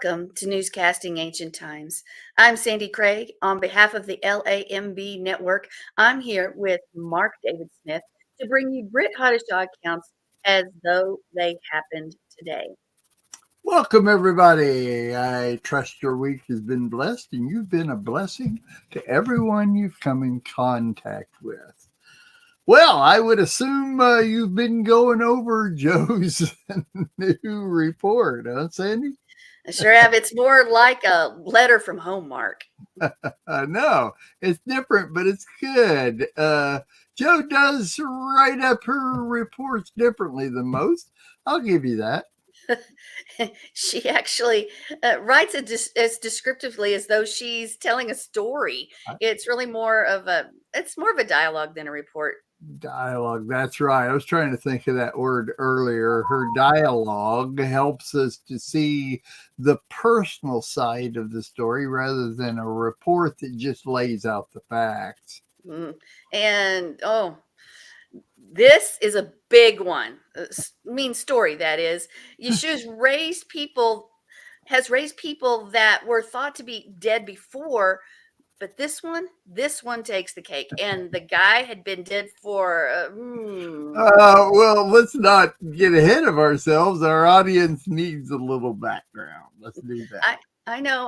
Welcome to Newscasting Ancient Times. I'm Sandi Craig. On behalf of the LAMB network, I'm here with Mark David Smith to bring you Brit Hadashaw accounts as though they happened today. Welcome, everybody. I trust your week has been blessed and you've been a blessing to everyone you've come in contact with. Well, I would assume you've been going over Joe's new report, huh, Sandi? I sure have. It's more like a letter from home, Mark. No, it's different, but it's good. Joe does write up her reports differently than most. I'll give you that. She actually writes it as descriptively as though she's telling a story. It's really it's more of a dialogue than a report. Dialogue. That's right. I was trying to think of that word earlier. Her dialogue helps us to see the personal side of the story rather than a report that just lays out the facts. And this is a big one. Story, that is. Yeshua's has raised people that were thought to be dead before, but this one takes the cake. And the guy had been dead for Well, let's not get ahead of ourselves. Our audience needs a little background. Let's do that. I know.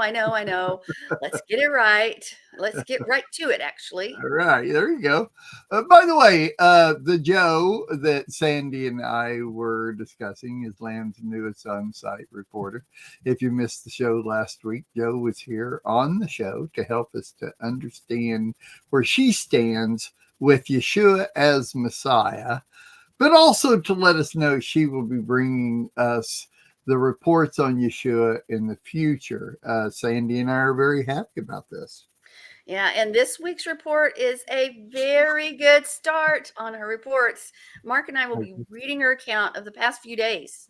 Let's get it right. Let's get right to it, actually. All right, there you go. By the way, the Joe that Sandi and I were discussing is Lamb's newest on-site reporter. If you missed the show last week, Joe was here on the show to help us to understand where she stands with Yeshua as Messiah, but also to let us know she will be bringing us the reports on Yeshua in the future. Sandi and I are very happy about this. Yeah, and this week's report is a very good start on her reports. Mark and I will be reading her account of the past few days.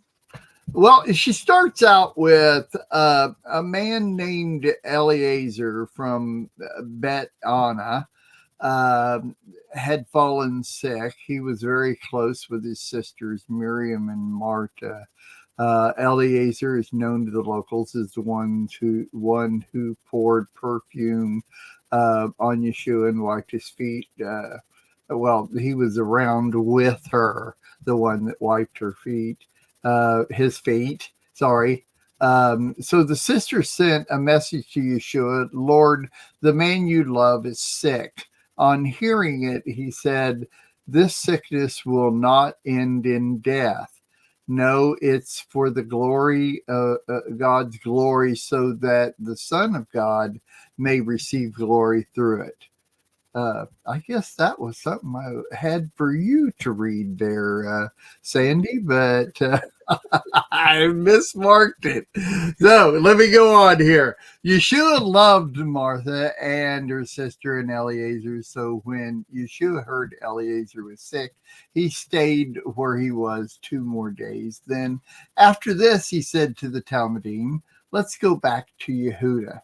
Well, she starts out with a man named Eliezer from Bet Anna had fallen sick. He was very close with his sisters, Miriam and Marta. Eliezer is known to the locals as the one who poured perfume on Yeshua and wiped his feet. Well, he was around with her, the one that wiped his feet. Sorry. So the sister sent a message to Yeshua, Lord, the man you love is sick. On hearing it, he said, this sickness will not end in death. No, it's for the glory, God's glory, so that the Son of God may receive glory through it. I guess that was something I had for you to read there, Sandi, but I mismarked it. So let me go on here. Yeshua loved Martha and her sister and Eliezer. So when Yeshua heard Eliezer was sick, he stayed where he was 2 more days. Then after this, he said to the Talmudim, let's go back to Yehuda.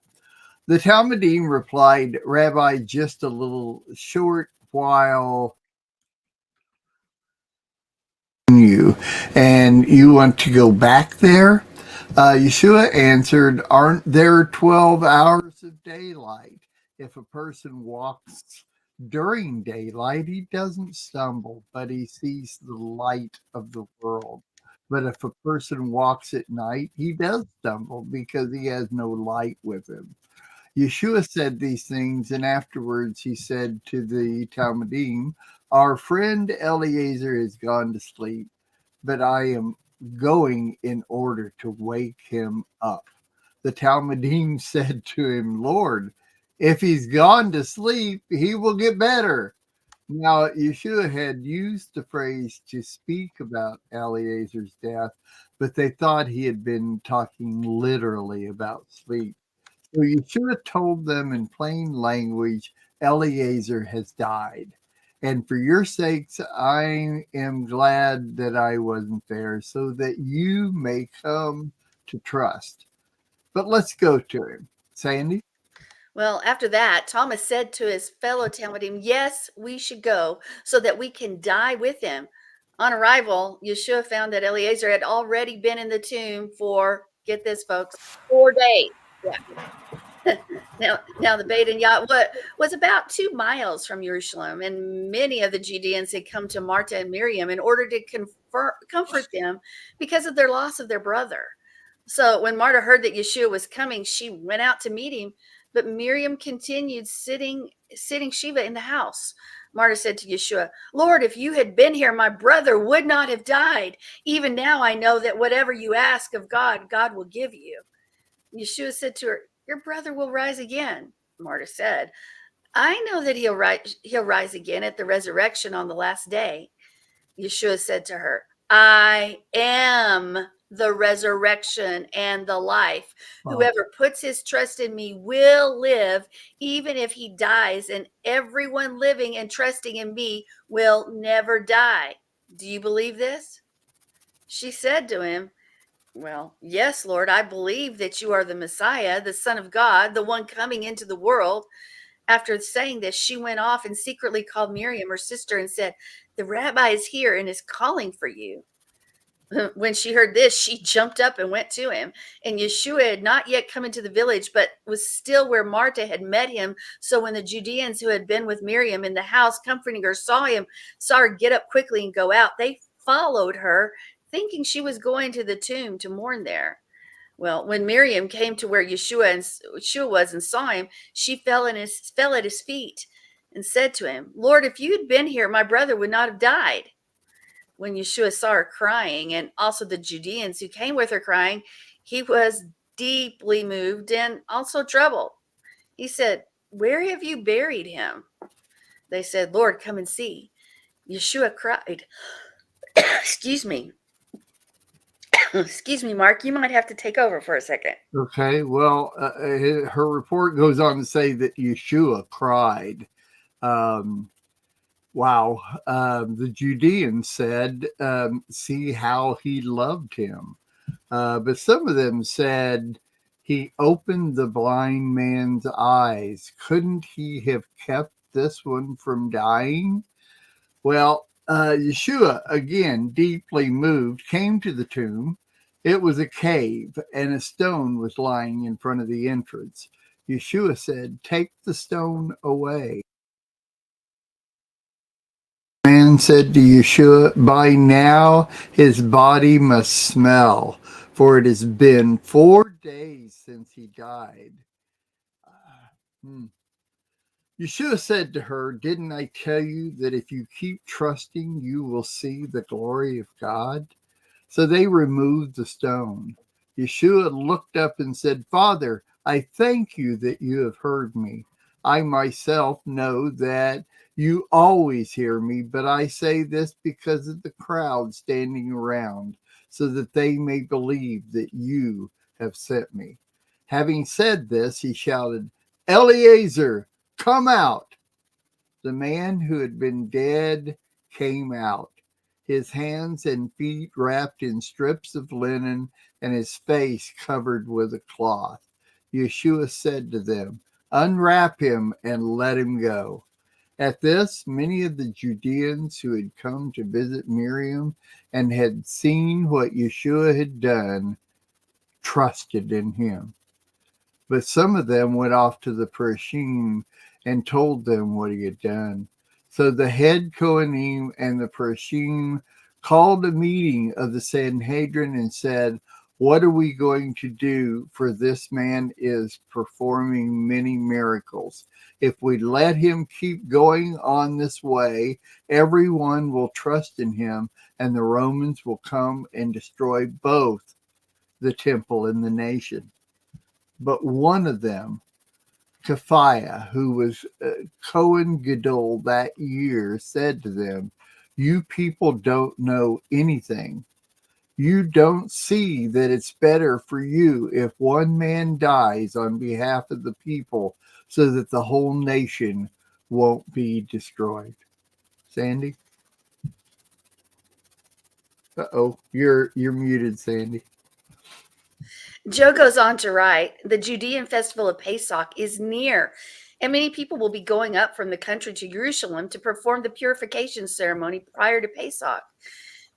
The Talmudim replied, Rabbi, just a little short while you, and you want to go back there? Yeshua answered, aren't there 12 hours of daylight? If a person walks during daylight, he doesn't stumble, but he sees the light of the world. But if a person walks at night, he does stumble because he has no light with him. Yeshua said these things, and afterwards he said to the Talmudim, our friend Eliezer has gone to sleep, but I am going in order to wake him up. The Talmudim said to him, Lord, if he's gone to sleep, he will get better. Now, Yeshua had used the phrase to speak about Eliezer's death, but they thought he had been talking literally about sleep. So Yeshua told them in plain language, Eliezer has died. And for your sakes, I am glad that I wasn't there so that you may come to trust. But let's go to him. Sandi? Well, after that, Thomas said to his fellow Talmudim, yes, we should go so that we can die with him. On arrival, Yeshua found that Eliezer had already been in the tomb for Get this, folks, 4 days. Yeah. Now the Beit Yah was about 2 miles from Jerusalem, and many of the Judeans had come to Martha and Miriam in order to comfort them because of their loss of their brother. So when Martha heard that Yeshua was coming, she went out to meet him, but Miriam continued sitting Shiva in the house. Martha said to Yeshua, Lord, if you had been here, my brother would not have died. Even now I know that whatever you ask of God, God will give you. Yeshua said to her, your brother will rise again. Martha said, I know that he'll rise again at the resurrection on the last day. Yeshua said to her, I am the resurrection and the life. Wow. Whoever puts his trust in me will live, even if he dies, and everyone living and trusting in me will never die. Do you believe this? She said to him, well, yes, Lord, I believe that you are the Messiah, the Son of God, the one coming into the world. After saying this, she went off and secretly called Miriam, her sister, and said, the rabbi is here and is calling for you. When she heard this, she jumped up and went to him. And Yeshua had not yet come into the village, but was still where Martha had met him. So when the Judeans who had been with Miriam in the house comforting her saw her get up quickly and go out, they followed her, thinking she was going to the tomb to mourn there. Well, when Miriam came to where Yeshua was and saw him, she fell at his feet and said to him, Lord, if you had been here, my brother would not have died. When Yeshua saw her crying, and also the Judeans who came with her crying, he was deeply moved and also troubled. He said, where have you buried him? They said, Lord, come and see. Yeshua cried. Excuse me. Excuse me, Mark. You might have to take over for a second. Okay. Well, her report goes on to say that Yeshua cried. Wow. The Judeans said, see how he loved him. But some of them said, he opened the blind man's eyes. Couldn't he have kept this one from dying? Well, Yeshua, again, deeply moved, came to the tomb. It was a cave, and a stone was lying in front of the entrance. Yeshua said, take the stone away. The man said to Yeshua, by now his body must smell, for it has been 4 days since he died. Yeshua said to her, didn't I tell you that if you keep trusting, you will see the glory of God? So they removed the stone. Yeshua looked up and said, Father, I thank you that you have heard me. I myself know that you always hear me, but I say this because of the crowd standing around, so that they may believe that you have sent me. Having said this, he shouted, Eliezer, come out. The man who had been dead came out, his hands and feet wrapped in strips of linen and his face covered with a cloth. Yeshua said to them, unwrap him and let him go. At this, many of the Judeans who had come to visit Miriam and had seen what Yeshua had done trusted in him. But some of them went off to the Parashim and told them what he had done. So the head Kohanim and the Parashim called a meeting of the Sanhedrin and said, what are we going to do? For this man is performing many miracles. If we let him keep going on this way, everyone will trust in him, and the Romans will come and destroy both the temple and the nation. But one of them, Kephiah, who was Kohen Gadol that year, said to them, you people don't know anything. You don't see that it's better for you if one man dies on behalf of the people so that the whole nation won't be destroyed. Sandy? Uh-oh, you're muted, Sandy. Joe goes on to write, the Judean festival of Pesach is near, and many people will be going up from the country to Jerusalem to perform the purification ceremony prior to Pesach.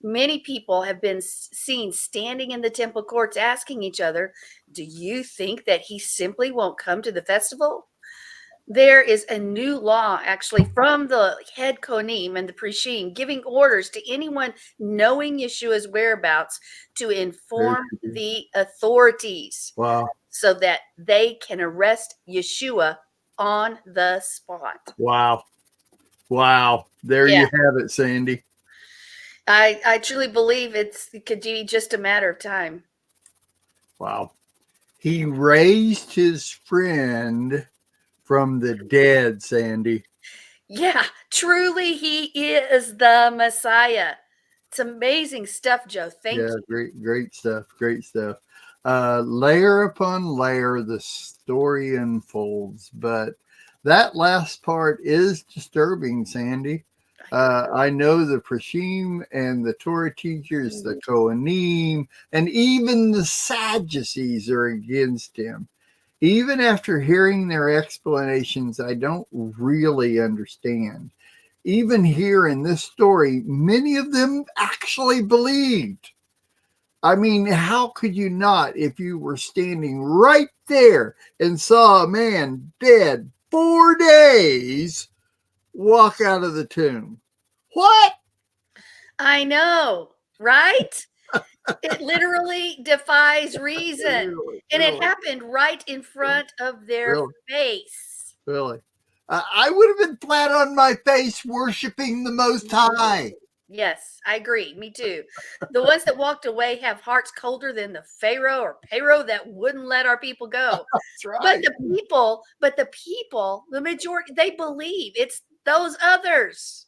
Many people have been seen standing in the temple courts asking each other, "Do you think that he simply won't come to the festival?" There is a new law actually from the head Kohanim and the Prishim giving orders to anyone knowing Yeshua's whereabouts to inform the authorities Wow. so that they can arrest Yeshua on the spot. Wow. Wow. There Yeah. you have it, Sandy. I truly believe it could be just a matter of time. Wow. He raised his friend from the dead, Sandy. Yeah, truly he is the Messiah. It's amazing stuff, Joe. Thank you. Great stuff. Great stuff. Layer upon layer, the story unfolds, but that last part is disturbing, Sandy. I know the Prashim and the Torah teachers, the Kohanim, and even the Sadducees are against him. Even after hearing their explanations, I don't really understand. Even here in this story, many of them actually believed. I mean, how could you not if you were standing right there and saw a man dead 4 days walk out of the tomb? What? I know, right? It literally defies reason. Really, And really, it happened right in front of their really, face. really. I would have been flat on my face worshiping the Most High. Yes, I agree. Me too. The ones that walked away have hearts colder than the Pharaoh that wouldn't let our people go. That's right. But the people, the majority, they believe it's those others,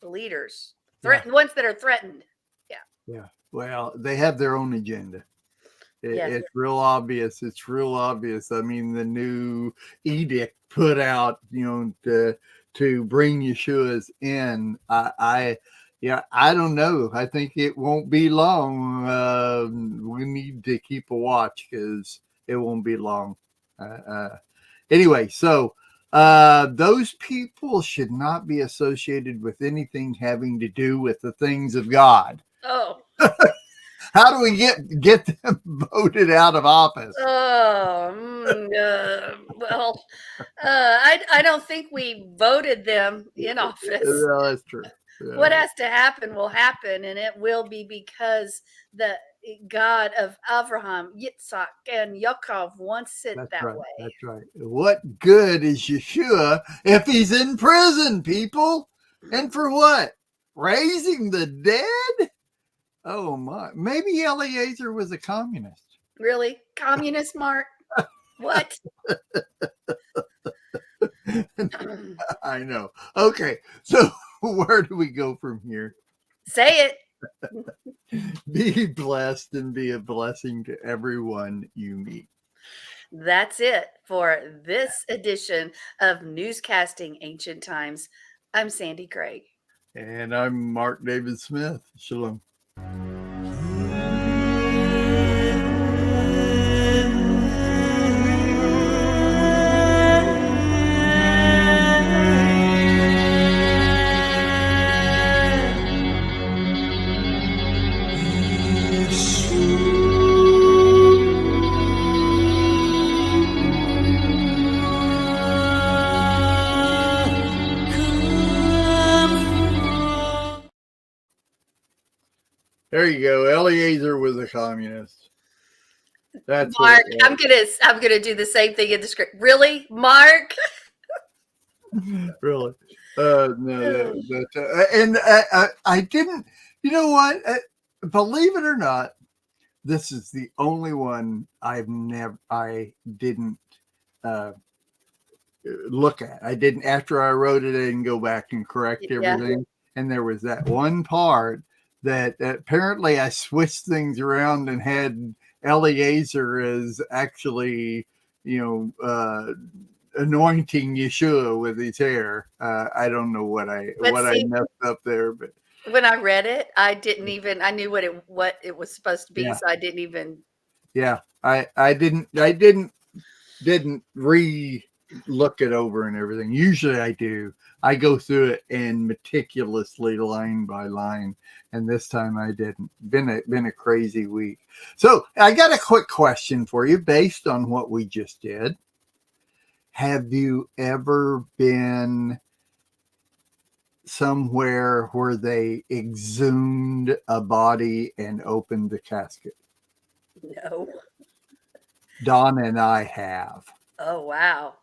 the leaders, the ones that are threatened. Yeah. Well, they have their own agenda. Yes. It's real obvious. It's real obvious. I mean, the new edict put out, to bring Yeshua's in. I don't know. I think it won't be long. We need to keep a watch because it won't be long. Anyway, so those people should not be associated with anything having to do with the things of God. Oh. How do we get them voted out of office? Well, I don't think we voted them in office. No, that's true. Yeah. What has to happen will happen, and it will be because the God of Abraham, Yitzhak, and Yaakov wants it that way. That's right. What good is Yeshua if he's in prison, people? And for what? Raising the dead? Oh my! Maybe Eliezer was a communist. Really, communist, Mark? What? I know. Okay, so where do we go from here? Say it. Be blessed and be a blessing to everyone you meet. That's it for this edition of Newscasting Ancient Times. I'm Sandi Craig. And I'm Mark David Smith. Shalom. There you go. Eliezer was a communist. That's Mark. I'm gonna do the same thing in the script. Really, Mark? Really? No. And I didn't. You know what? Believe it or not, this is the only one I didn't look at. I didn't. After I wrote it, I didn't go back and correct everything. And there was that one part that apparently I switched things around and had Eliezer as actually, anointing Yeshua with his hair. I don't know what I messed up there, but when I read it, I didn't even. I knew what it was supposed to be, so I didn't even. Yeah, I didn't look it over and everything. Usually I do. I go through it and meticulously line by line, and this time I didn't. Been a crazy week. So I got a quick question for you based on what we just did. Have you ever been somewhere where they exhumed a body and opened the casket? No. Don and I have. Oh, wow.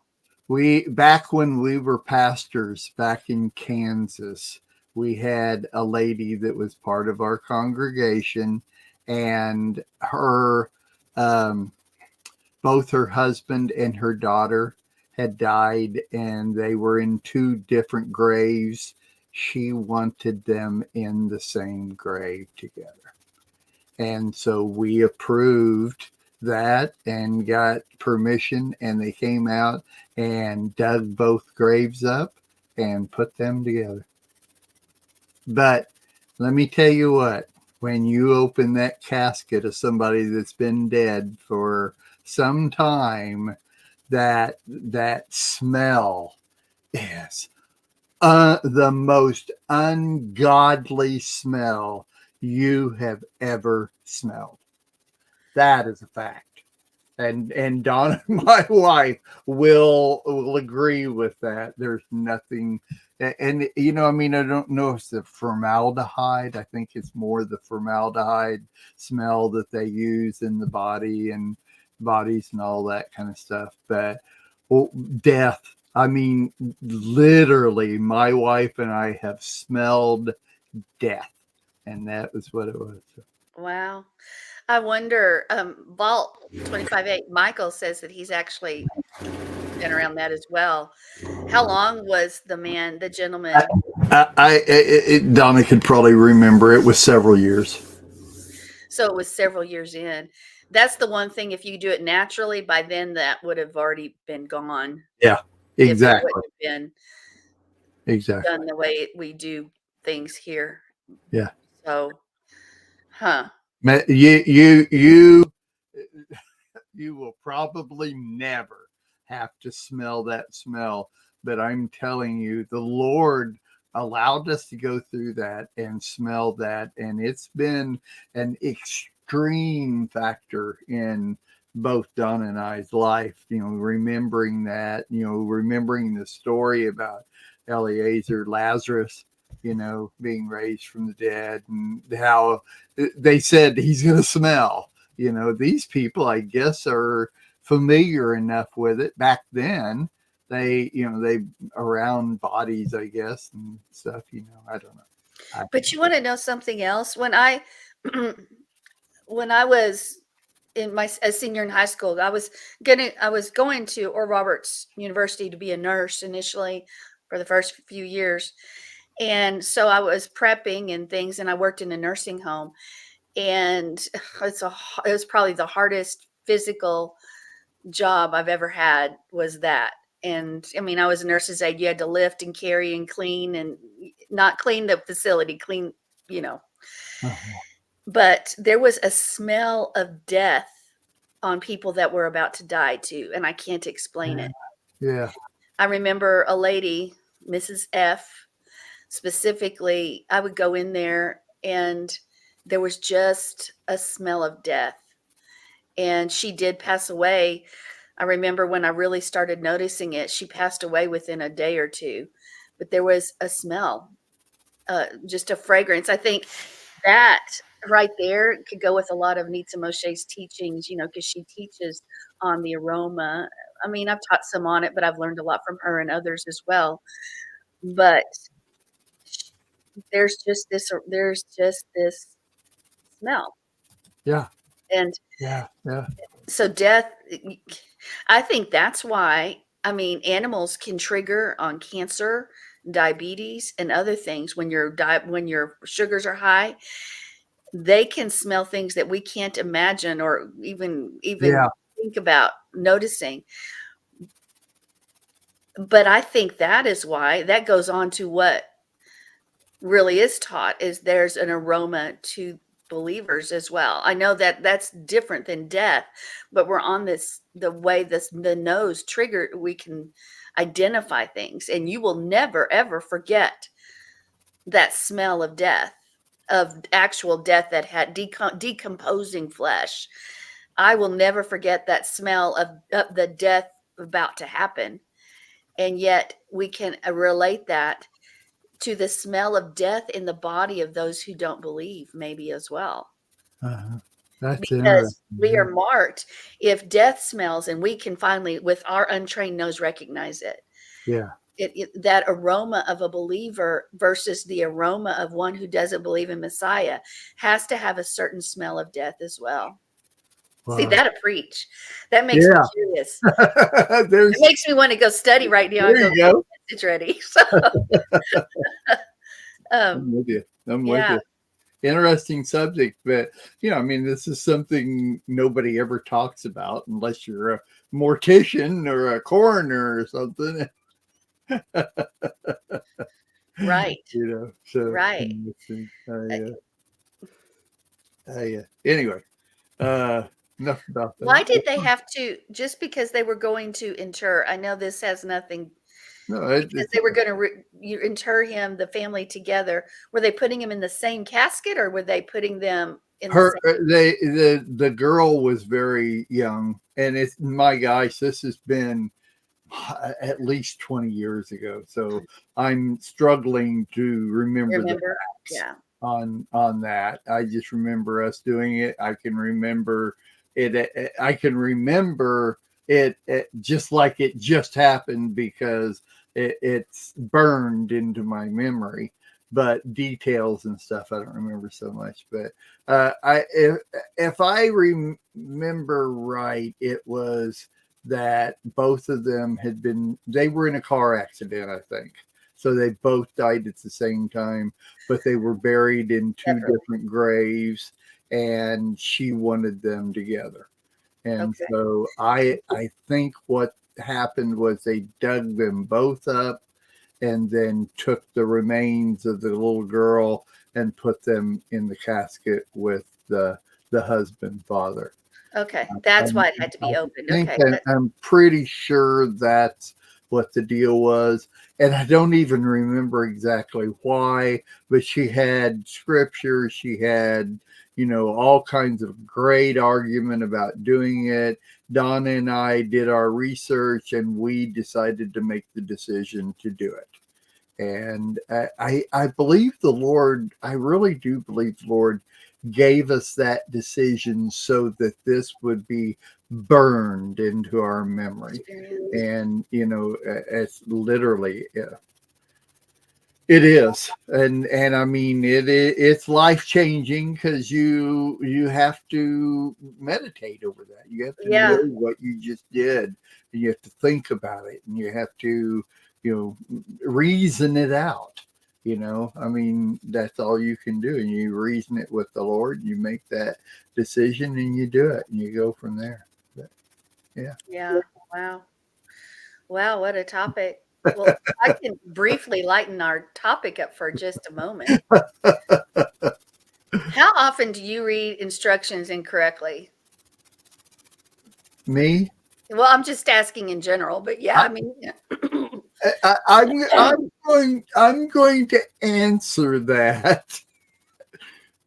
We back when we were pastors back in Kansas, we had a lady that was part of our congregation, and her both her husband and her daughter had died, and they were in two different graves. She wanted them in the same grave together, and so we approved that and got permission, and they came out and dug both graves up and put them together. But let me tell you what, when you open that casket of somebody that's been dead for some time, that smell is the most ungodly smell you have ever smelled. That is a fact. And Donna, my wife, will agree with that. There's nothing, and you know, I mean, I don't know if it's the formaldehyde. I think it's more the formaldehyde smell that they use in the body and bodies and all that kind of stuff. But death. I mean, literally, my wife and I have smelled death, and that was what it was. Wow. I wonder, Vault 25-8, Michael says that he's actually been around that as well. How long was the gentleman? Donna could probably remember. It was several years. So it was several years in. That's the one thing, if you do it naturally, by then that would have already been gone. Yeah, If it exactly. wouldn't have been Exactly. done the way we do things here. Yeah. So, huh. You will probably never have to smell that smell, but I'm telling you, the Lord allowed us to go through that and smell that, and it's been an extreme factor in both Don and I's life. You know, remembering that, you know, remembering the story about Eliezer, Lazarus, you know, being raised from the dead, and how they said he's going to smell. You know, these people, I guess, are familiar enough with it. Back then, they around bodies, I guess, and stuff. You know, I don't know. But you want to know something else? When I when I was in a senior in high school, I was going to Oral Roberts University to be a nurse initially for the first few years. And so I was prepping and things, and I worked in a nursing home, and it was probably the hardest physical job I've ever had, was that. And I mean, I was a nurse's aide. You had to lift and carry and clean, and not clean the facility, clean, you know. Uh-huh. But there was a smell of death on people that were about to die too, and I can't explain it. Yeah. I remember a lady, Mrs. F, specifically. I would go in there, and there was just a smell of death. And she did pass away. I remember when I really started noticing it, she passed away within a day or two. But there was a smell, just a fragrance. I think that right there could go with a lot of Nitsa Moshe's teachings, you know, because she teaches on the aroma. I mean, I've taught some on it, but I've learned a lot from her and others as well. But there's just this smell. Yeah. And Yeah. Yeah. so death, I think that's why, I mean, animals can trigger on cancer, diabetes, and other things. When your sugars are high, they can smell things that we can't imagine or even Yeah. think about noticing. But I think that is why that goes on to what really is taught, is there's an aroma to believers as well. I know that that's different than death, but we're on this, the way the nose trigger, we can identify things, and you will never ever forget that smell of death, of actual death that had decomposing flesh. I will never forget that smell of the death about to happen. And yet we can relate that to the smell of death in the body of those who don't believe, maybe as well. Uh-huh. That's Because we interesting. are marked, if death smells, and we can finally, with our untrained nose, recognize it. Yeah. That aroma of a believer versus the aroma of one who doesn't believe in Messiah has to have a certain smell of death as well. See, Wow. that'll preach. That makes me Yeah. curious. It There's makes me want to go study right now and there go you get go. a message ready. So, I'm um, with you. I'm with yeah, you. Interesting subject, but I mean, this is something nobody ever talks about unless you're a mortician or a coroner or something. right, So right. interesting. Uh, Anyway, uh, enough about Why that. did they have to, just because they were going to inter? I know this has nothing, No, because they were going to inter him, the family together. Were they putting him in the same casket, or were they putting them in the her same? the girl was very young, and it's, my gosh, this has been at least 20 years ago, so I'm struggling to remember the Remember? facts Yeah. on that. I just remember us doing it. I can remember it. I can remember it just like it just happened, because it's burned into my memory. But details and stuff, I don't remember so much. But I if I remember right, it was that both of them they were in a car accident, I think. So they both died at the same time, but they were buried in two Separately. different graves, and she wanted them together. And Okay. so I think what happened was they dug them both up and then took the remains of the little girl and put them in the casket with the husband father. Okay. That's And why it had to I be opened. think, Okay. and I'm pretty sure that's what the deal was. And I don't even remember exactly why, but she had scripture. She had, all kinds of great argument about doing it. Donna and I did our research, and we decided to make the decision to do it. And I believe the Lord, I really do believe the Lord gave us that decision so that this would be burned into our memory. Experience. And, it's literally, it is. And I mean, it's life changing, because you have to meditate over that. You have to know Yeah. what you just did, and you have to think about it, and you have to, reason it out. I mean, that's all you can do. And you reason it with the Lord, you make that decision, and you do it, and you go from there. But, yeah. Yeah. Wow. Wow. What a topic. Well, I can briefly lighten our topic up for just a moment. How often do you read instructions incorrectly? Me, Well, I'm just asking in general, but yeah, I, I mean, yeah. I'm going to answer that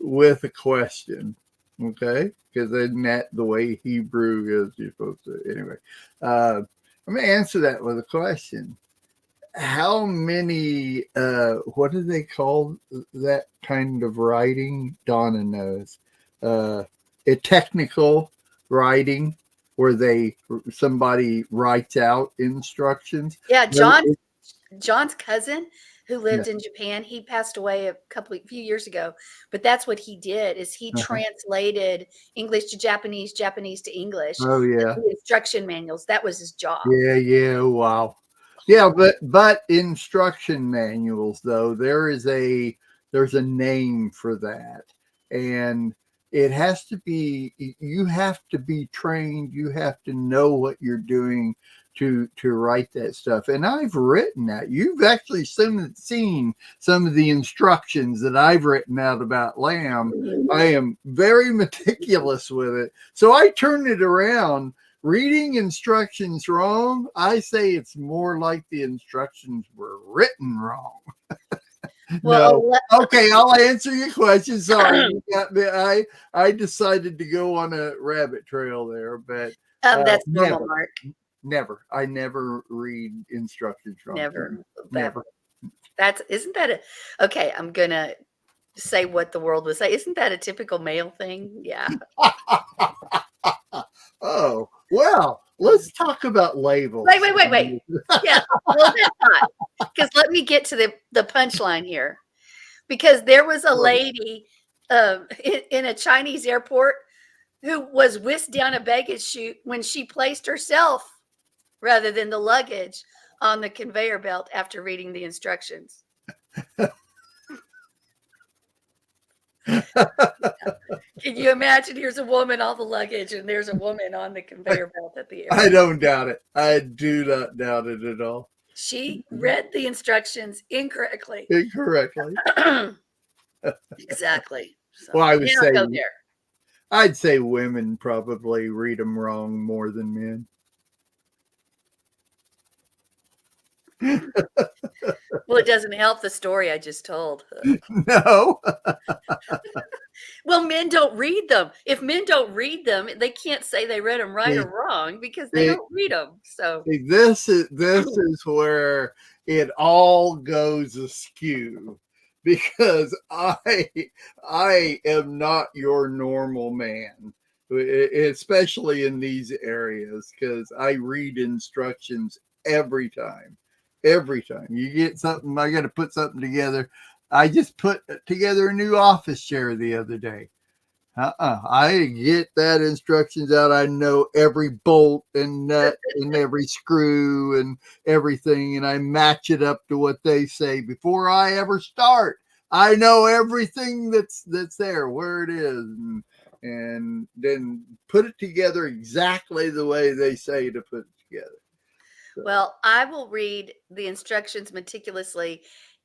with a question, okay? Because isn't that the way Hebrew is? You're supposed to, anyway. I'm going to answer that with a question. How many? What do they call that kind of writing? Donna knows. A technical writing, where somebody writes out instructions. Yeah, Well, John's cousin who yeah. lived in Japan, he passed away few years ago, but that's what he did, is he Uh-huh. translated English to Japanese, Japanese to English, Oh yeah. the instruction manuals. That was his job. Yeah, yeah, wow. Yeah, but instruction manuals, though, there's a name for that. And it has to be, you have to be trained, you have to know what you're doing to write that stuff. And I've written that. You've actually seen some of the instructions that I've written out about lamb. I am very meticulous with it. So I turn it around. Reading instructions wrong, I say it's more like the instructions were written wrong. Well, No. Okay, I'll answer your question. Sorry. I decided to go on a rabbit trail there, but that's normal, Mark. Never. I never read instructions wrong. Never. Isn't that okay? I'm gonna say what the world would say. Isn't that a typical male thing? Yeah. Oh, well, let's talk about labels. Wait. Yeah, well, that's not. Because let me get to the punchline here. Because there was a lady in a Chinese airport who was whisked down a baggage chute when she placed herself rather than the luggage on the conveyor belt after reading the instructions. Can you imagine? Here's a woman on the luggage, and there's a woman on the conveyor belt at the airport. I don't doubt it. I do not doubt it at all. She read the instructions incorrectly. Exactly. So, well, I would say I'd say women probably read them wrong more than men. Well, it doesn't help the story I just told. No. Well, men don't read them. If men don't read them, they can't say they read them right or wrong because they don't read them. So this is where it all goes askew, because I am not your normal man, especially in these areas, because I read instructions every time. Every time you get something, I got to put something together. I just put together a new office chair the other day. I get that instructions out. I know every bolt and nut and every screw and everything, and I match it up to what they say before I ever start. I know everything that's there, where it is, and then put it together exactly the way they say to put it together. So. Well, I will read the instructions meticulously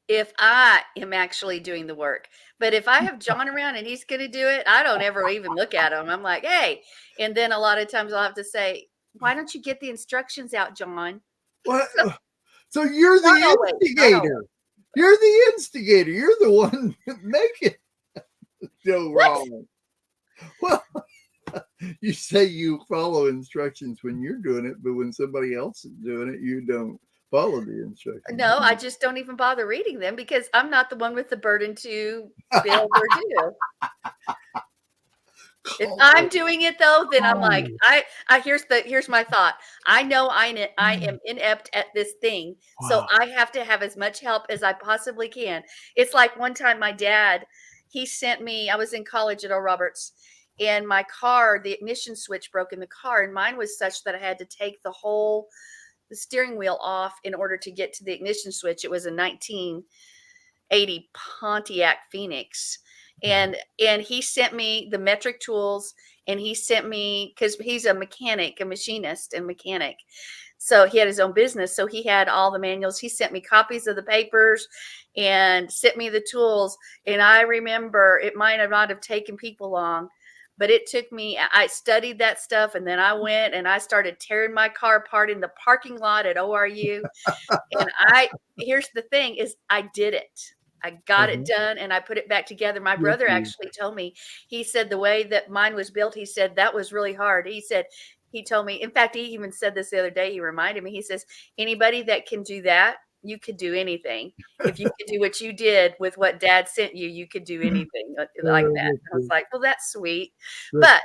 if I am actually doing the work. But if I have John around and he's going to do it, I don't ever even look at him. I'm like, hey. And then a lot of times I'll have to say, why don't you get the instructions out, John? What? So you're the instigator. You're the instigator. You're the one making it go wrong. Well, you say you follow instructions when you're doing it, but when somebody else is doing it, you don't follow the instructions. No, I just don't even bother reading them because I'm not the one with the burden to build or do. If I'm doing it though, then I'm like, here's my thought. I know I am inept at this thing, so I have to have as much help as I possibly can. It's like one time my dad, he sent me, I was in college at Oral Roberts, and my car, the ignition switch broke in the car, and mine was such that I had to take the steering wheel off in order to get to the ignition switch. It was a 1980 Pontiac Phoenix. And he sent me the metric tools, and he sent me, because he's a mechanic, a machinist and mechanic. So he had his own business. So he had all the manuals. He sent me copies of the papers and sent me the tools. And I remember it might not have taken people long, but it took me, I studied that stuff, and then I went and I started tearing my car apart in the parking lot at ORU. And here's the thing is I did it. I got it done, and I put it back together. My brother actually told me, he said the way that mine was built, he said that was really hard. He told me, in fact, he even said this the other day, he reminded me, he says, anybody that can do that, you could do anything. If you could do what you did with what Dad sent you, you could do anything like that. I was like, well, that's sweet. But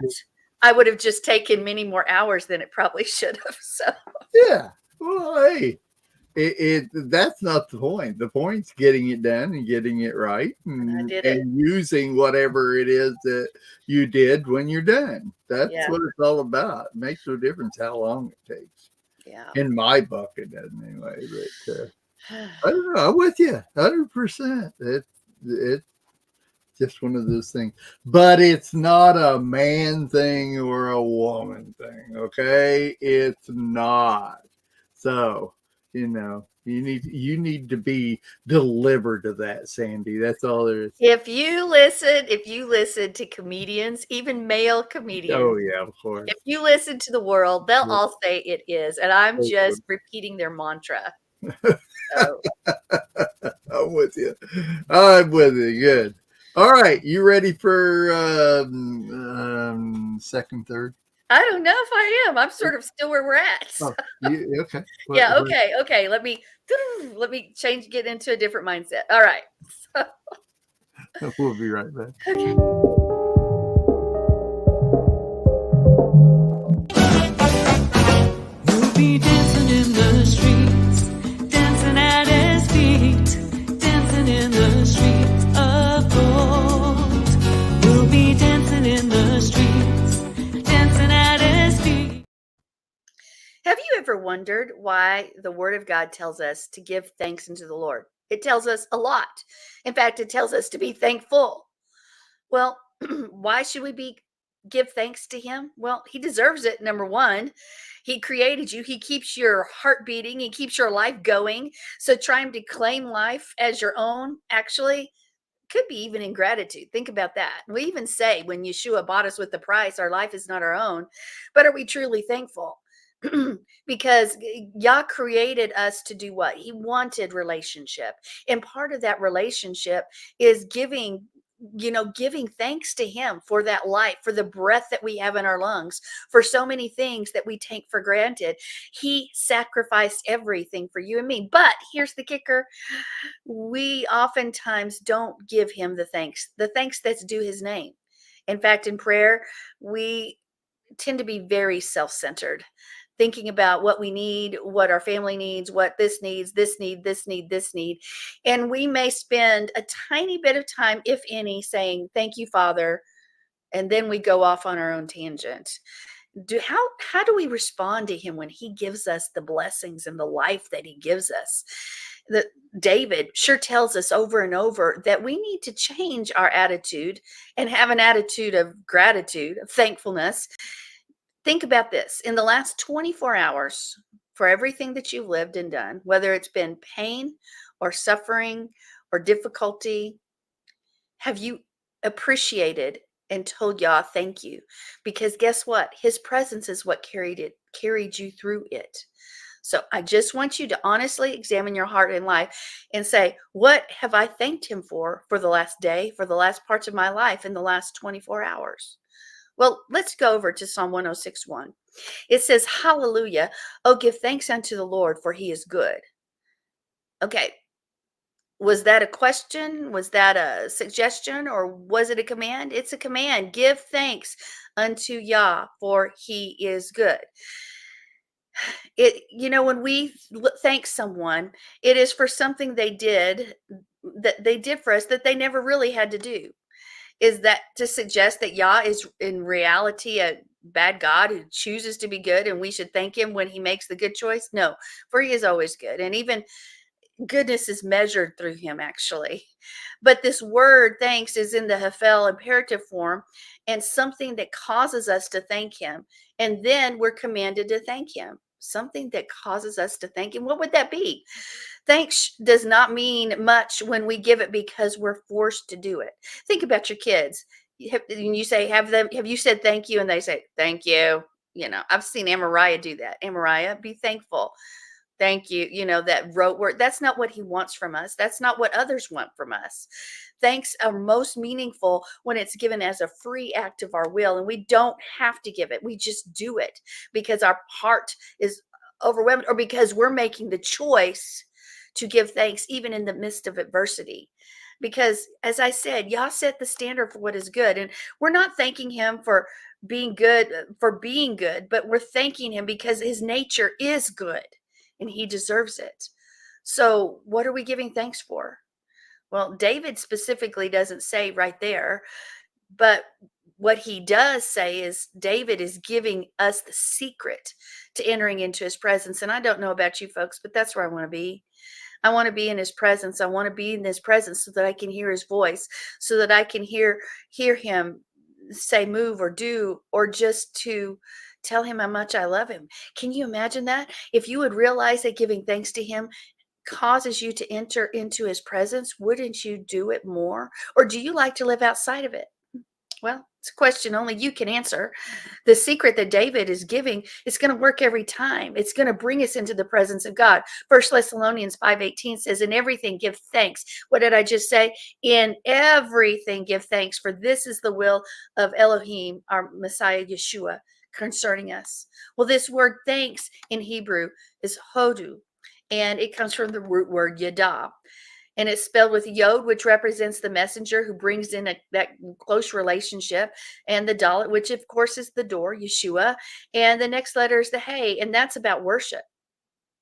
I would have just taken many more hours than it probably should have. So yeah. Well, hey. That's not the point. The point's getting it done and getting it right, and using whatever it is that you did when you're done. That's what it's all about. It makes no difference how long it takes. Yeah. In my book, it doesn't anyway. But I don't know. I'm with you 100%. It's just one of those things. But it's not a man thing or a woman thing. Okay, it's not. So, you need to be delivered to that, Sandy. That's all there is. If you listen to comedians, even male comedians, Oh yeah, of course. if you listen to the world, they'll all say it is, and I'm Of just repeating their mantra. So, I'm with you. I'm with you. Good. All right, you ready for second, third? I don't know if I am. I'm sort of still where we're at. Oh, okay. Yeah, okay. Let me get into a different mindset. All right. We'll be right back. Okay. We'll be dancing in the streets, dancing at his feet, dancing in the streets of gold. We'll be dancing in the streets, dancing at his feet. Have you ever wondered why the Word of God tells us to give thanks unto the Lord? It tells us a lot. In fact, it tells us to be thankful. Well, why should we give thanks to him? Well, he deserves it. Number one, he created you. He keeps your heart beating. He keeps your life going. So trying to claim life as your own actually could be even ingratitude. Think about that. We even say when Yeshua bought us with the price, our life is not our own. But are we truly thankful? Because Yah created us to do what? He wanted relationship. And part of that relationship is giving thanks to him for that life, for the breath that we have in our lungs, for so many things that we take for granted. He sacrificed everything for you and me. But here's the kicker. We oftentimes don't give him the thanks that's due his name. In fact, in prayer, we tend to be very self-centered, thinking about what we need, what our family needs, what this needs, this need. And we may spend a tiny bit of time, if any, saying, "Thank you, Father." And then we go off on our own tangent. How do we respond to him when he gives us the blessings and the life that he gives us? David sure tells us over and over that we need to change our attitude and have an attitude of gratitude, of thankfulness. Think about this. In the last 24 hours, for everything that you've lived and done, whether it's been pain or suffering or difficulty, have you appreciated and told Yah thank you? Because guess what? His presence is what carried you through it. So I just want you to honestly examine your heart and life and say, what have I thanked him for the last day, for the last parts of my life in the last 24 hours? Well, let's go over to Psalm 106:1. It says, "Hallelujah. Oh, give thanks unto the Lord, for he is good." Okay. Was that a question? Was that a suggestion? Or was it a command? It's a command. Give thanks unto Yah, for he is good. When we thank someone, it is for something they did that they did for us that they never really had to do. Is that to suggest that Yah is in reality a bad God who chooses to be good and we should thank him when he makes the good choice? No, for he is always good. And even goodness is measured through him, actually. But this word thanks is in the Hafel imperative form and something that causes us to thank him. And then we're commanded to thank him. Something that causes us to thank him. What would that be? Thanks does not mean much when we give it because we're forced to do it. Think about your kids. When you say, have you said thank you? And they say, thank you. I've seen Amariah do that. Amariah, be thankful. Thank you. That rote word. That's not what he wants from us. That's not what others want from us. Thanks are most meaningful when it's given as a free act of our will, and we don't have to give it. We just do it because our heart is overwhelmed or because we're making the choice to give thanks even in the midst of adversity. Because as I said, Yah set the standard for what is good. And we're not thanking him for being good, but we're thanking him because his nature is good and he deserves it. So what are we giving thanks for? Well, David specifically doesn't say right there, but what he does say is David is giving us the secret to entering into his presence. And I don't know about you folks, but that's where I want to be. I want to be in his presence. I want to be in his presence so that I can hear his voice, so that I can hear him say move or do, or just to tell him how much I love him. Can you imagine that? If you would realize that giving thanks to him causes you to enter into his presence, wouldn't you do it more? Or do you like to live outside of it? Well, it's a question only you can answer. The secret that David is giving is going to work every time. It's going to bring us into the presence of God. First Thessalonians 5:18 says, in everything give thanks. What did I just say? In everything give thanks, for this is the will of Elohim, our Messiah Yeshua, concerning us. Well, this word thanks in Hebrew is hodu, and it comes from the root word yada. And it's spelled with yod, which represents the messenger who brings in that close relationship, and the dalet, which of course is the door, Yeshua, and the next letter is the hey, and that's about worship,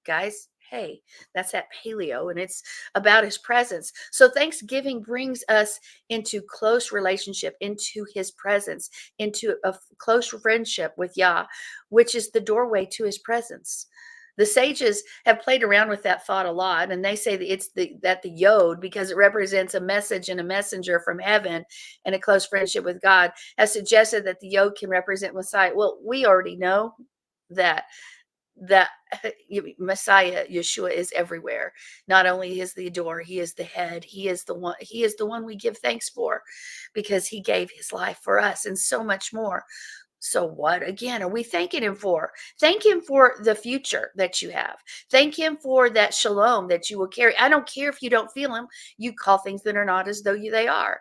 guys. Hey, that's that paleo, and it's about his presence. So Thanksgiving brings us into close relationship, into his presence, into a close friendship with Yah, which is the doorway to his presence. The sages have played around with that thought a lot, and they say that it's the yod, because it represents a message and a messenger from heaven and a close friendship with God, has suggested that the yod can represent Messiah. Well, we already know that that Messiah Yeshua is everywhere. Not only is the door, he is the head. He is the one we give thanks for, because he gave his life for us and so much more. So what again are we thanking him for? Thank him for the future that you have. Thank him for that shalom that you will carry. I don't care if you don't feel him. You call things that are not as though they are.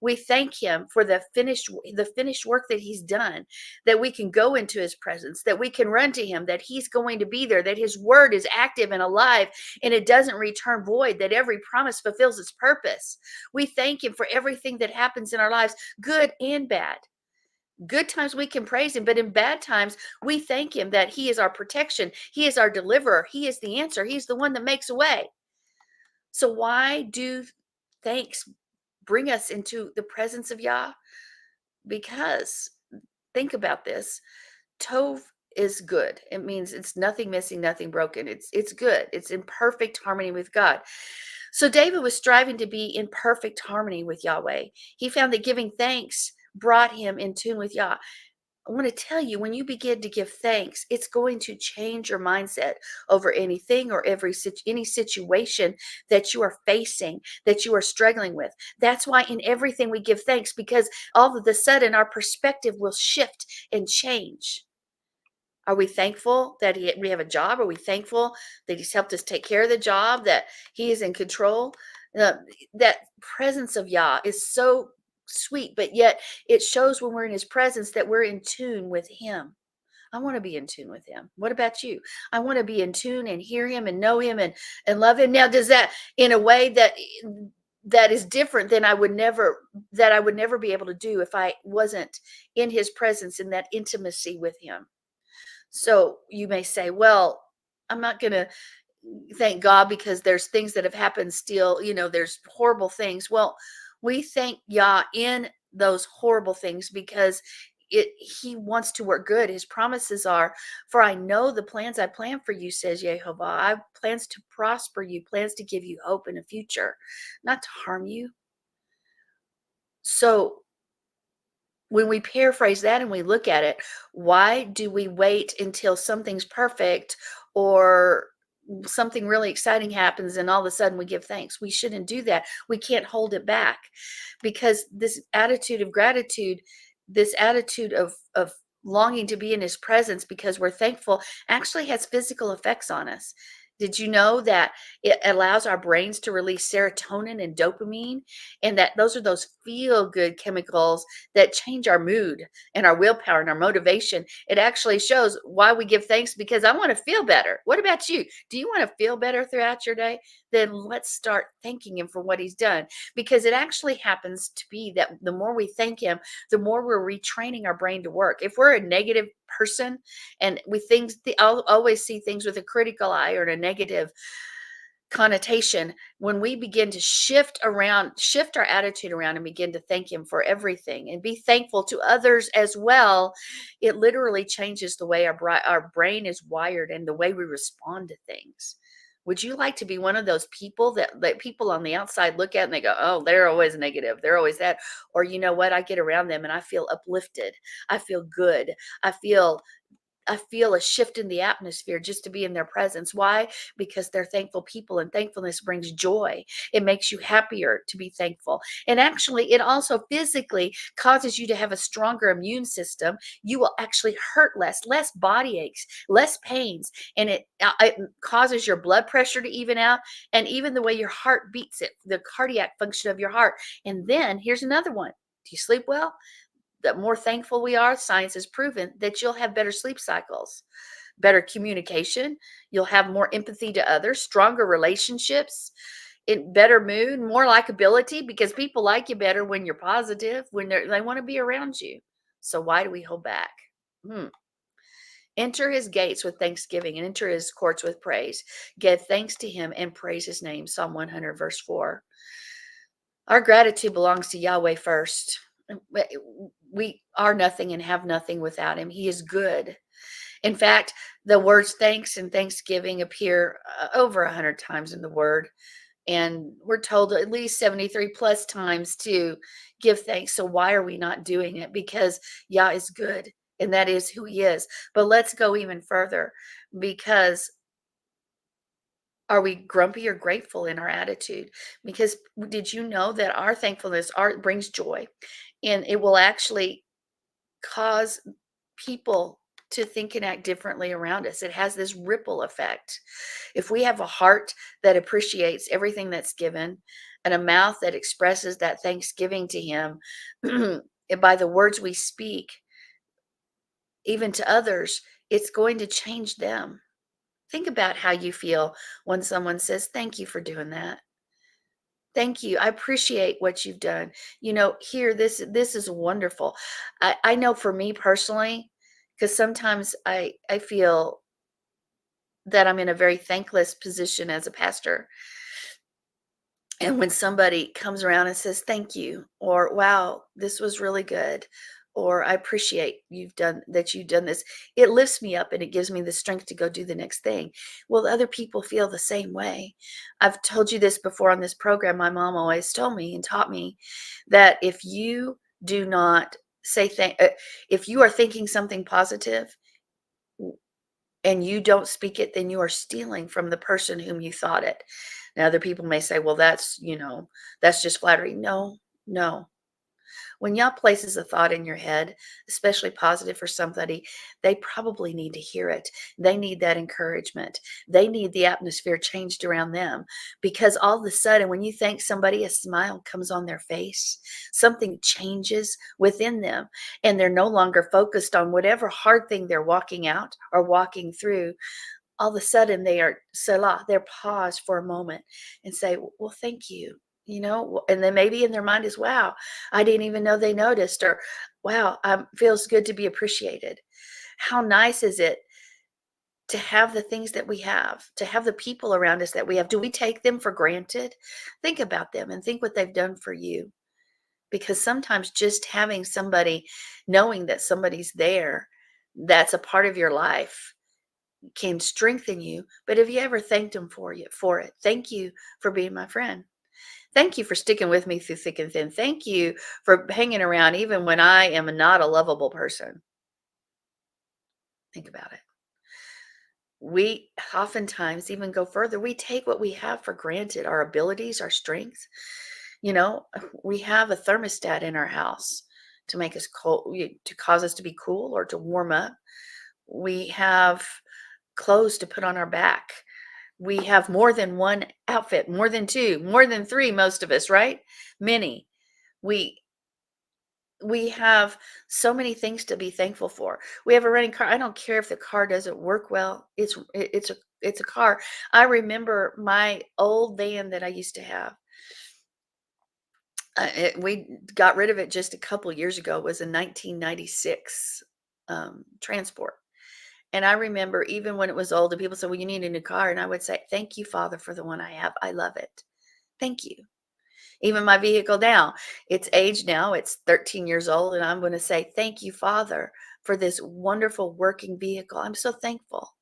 We thank him for the finished work that he's done, that we can go into his presence, that we can run to him, that he's going to be there, that his word is active and alive and it doesn't return void, that every promise fulfills its purpose. We thank him for everything that happens in our lives, good and bad. Good times we can praise him, but in bad times we thank him that he is our protection. He is our deliverer. He is the answer. He's the one that makes a way. So why do thanks bring us into the presence of Yah? Because think about this. Tov is good. It means it's nothing missing, nothing broken. It's good. It's in perfect harmony with God. So David was striving to be in perfect harmony with Yahweh. He found that giving thanks brought him in tune with Yah. I want to tell you, when you begin to give thanks, it's going to change your mindset over anything or any situation that you are facing, that you are struggling with. That's why in everything we give thanks, because all of a sudden our perspective will shift and change. Are we thankful that we have a job? Are we thankful that he's helped us take care of the job, that he is in control? That presence of Yah is so sweet, but yet it shows when we're in his presence that we're in tune with him. I want to be in tune with him. What about you? I want to be in tune and hear him and know him and love him. Now, does that in a way that is different than I would never be able to do if I wasn't in his presence, in that intimacy with him? So you may say, well, I'm not going to thank God because there's things that have happened still, there's horrible things. Well, we thank Yah in those horrible things because he wants to work good. His promises are, for I know the plans I plan for you, says Yehovah. I have plans to prosper you, plans to give you hope in a future, not to harm you. So when we paraphrase that and we look at it, why do we wait until something's perfect or something really exciting happens and all of a sudden we give thanks? We shouldn't do that. We can't hold it back, because this attitude of gratitude, this attitude of longing to be in his presence because we're thankful, actually has physical effects on us. Did you know that it allows our brains to release serotonin and dopamine, and that those are those feel-good chemicals that change our mood and our willpower and our motivation? It actually shows why we give thanks, because I want to feel better. What about you? Do you want to feel better throughout your day? Then let's start thanking him for what he's done, because it actually happens to be that the more we thank him, the more we're retraining our brain to work. If we're a negative person and I'll always see things with a critical eye or a negative connotation, when we begin to shift our attitude around and begin to thank him for everything and be thankful to others as well, it literally changes the way our brain is wired and the way we respond to things. Would you like to be one of those people that people on the outside look at and they go, oh, they're always negative, they're always that? Or you know what, I get around them and I feel uplifted, I feel good, I feel I feel a shift in the atmosphere just to be in their presence. Why? Because they're thankful people, and thankfulness brings joy. It makes you happier to be thankful. And actually, it also physically causes you to have a stronger immune system. You will actually hurt less body aches, less pains, and it causes your blood pressure to even out, and even the way your heart beats, it, the cardiac function of your heart. And then here's another one. Do you sleep well? The more thankful we are, science has proven that you'll have better sleep cycles, better communication, you'll have more empathy to others, stronger relationships, in better mood, more likability, because people like you better when you're positive, when they want to be around you. So why do we hold back? Enter his gates with thanksgiving and enter his courts with praise. Give thanks to him and praise his name. Psalm 100, verse 4. Our gratitude belongs to Yahweh first. We are nothing and have nothing without him. He is good. In fact, the words thanks and thanksgiving appear over 100 times in the word. And we're told at least 73 plus times to give thanks. So why are we not doing it? Because Yah is good, and that is who he is. But let's go even further, because are we grumpy or grateful in our attitude? Because did you know that our thankfulness brings joy, and it will actually cause people to think and act differently around us. It has this ripple effect. If we have a heart that appreciates everything that's given and a mouth that expresses that thanksgiving to him, by the words we speak, even to others, it's going to change them. Think about how you feel when someone says, thank you for doing that. Thank you. I appreciate what you've done. Here, this is wonderful. I know for me personally, because sometimes I feel that I'm in a very thankless position as a pastor. And when somebody comes around and says, thank you, or wow, this was really good, or I appreciate you've done this, it lifts me up and it gives me the strength to go do the next thing. Well, other people feel the same way. I've told you this before on this program. My mom always told me and taught me that if you do not say if you are thinking something positive and you don't speak it, then you are stealing from the person whom you thought it. Now, other people may say, well, that's just flattery. No. When Yah places a thought in your head, especially positive for somebody, they probably need to hear it. They need that encouragement. They need the atmosphere changed around them, because all of a sudden, when you thank somebody, a smile comes on their face. Something changes within them, and they're no longer focused on whatever hard thing they're walking out or walking through. All of a sudden, they are Selah, they're paused for a moment and say, well, thank you. And then maybe in their mind is, wow, I didn't even know they noticed, or wow, feels good to be appreciated. How nice is it to have the things that we have, to have the people around us that we have? Do we take them for granted? Think about them and think what they've done for you. Because sometimes just having somebody, knowing that somebody's there, that's a part of your life, can strengthen you. But have you ever thanked them for it? Thank you for being my friend. Thank you for sticking with me through thick and thin. Thank you for hanging around even when I am not a lovable person. Think about it. We oftentimes even go further. We take what we have for granted, our abilities, our strengths. We have a thermostat in our house to make us cold, to cause us to be cool or to warm up. We have clothes to put on our back. We have more than one outfit, more than two, more than three, most of us, right? Many. We have so many things to be thankful for. We have a running car. I don't care if the car doesn't work well. It's a car. I remember my old van that I used to have. We got rid of it just a couple years ago. It was a 1996 Transport. And I remember even when it was old, and people said, well, you need a new car. And I would say, thank you, Father, for the one I have. I love it. Thank you. Even my vehicle now, it's aged now. It's 13 years old. And I'm going to say, thank you, Father, for this wonderful working vehicle. I'm so thankful.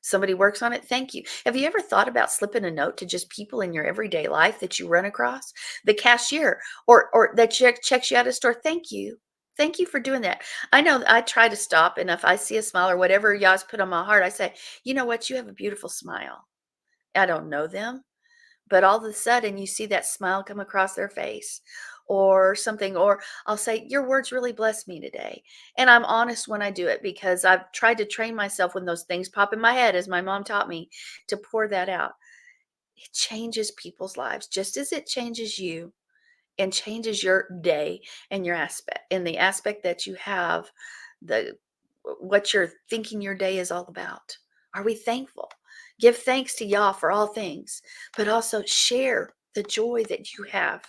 Somebody works on it. Thank you. Have you ever thought about slipping a note to just people in your everyday life that you run across? The cashier or that checks you out of store. Thank you Thank you for doing that. I know I try to stop, and if I see a smile or whatever Yah's put on my heart, I say, you know what? You have a beautiful smile. I don't know them, but all of a sudden you see that smile come across their face or something, or I'll say, your words really blessed me today. And I'm honest when I do it, because I've tried to train myself when those things pop in my head, as my mom taught me, to pour that out. It changes people's lives just as it changes you and changes your day and your aspect, in the aspect that you have, the what you're thinking your day is all about. Are we thankful? Give thanks to Yah for all things, but also share the joy that you have.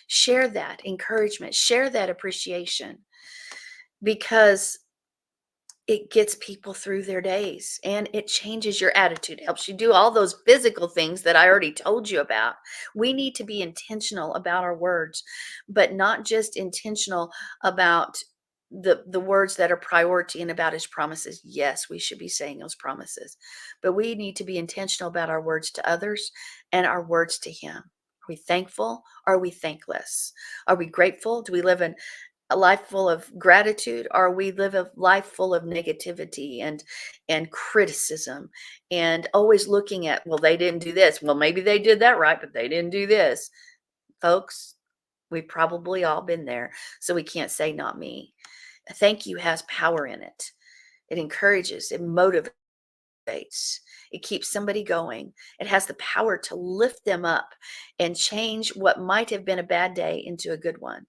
Share that encouragement, share that appreciation, because it gets people through their days and it changes your attitude, helps you do all those physical things that I already told you about. We need to be intentional about our words, but not just intentional about the words that are priority and about his promises. Yes, we should be saying those promises, but we need to be intentional about our words to others and our words to him. Are we thankful? Are we thankless? Are we grateful? Do we live in a life full of gratitude, or we live a life full of negativity and criticism, and always looking at, well, they didn't do this, well, maybe they did that right, but they didn't do this. Folks, we've probably all been there, so we can't say not me. A thank you has power in it. It encourages, it motivates, it keeps somebody going. It has the power to lift them up and change what might have been a bad day into a good one.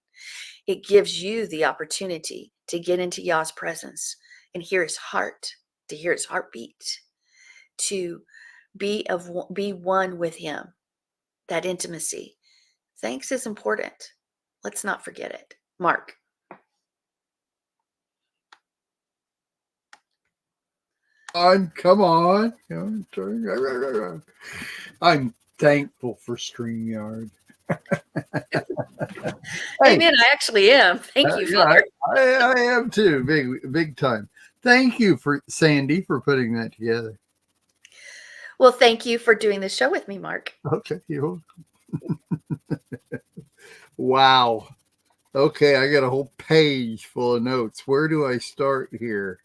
It gives you the opportunity to get into Yah's presence and hear his heart, to hear his heartbeat, to be one with him. That intimacy. Thanks is important. Let's not forget it. Mark. Come on. I'm thankful for StreamYard. Hey, Amen. I actually am. Thank you, yeah, Father. I am too. Big time. Thank you for Sandy for putting that together. Well, thank you for doing the show with me, Mark. Okay. Wow. Okay, I got a whole page full of notes. Where do I start here?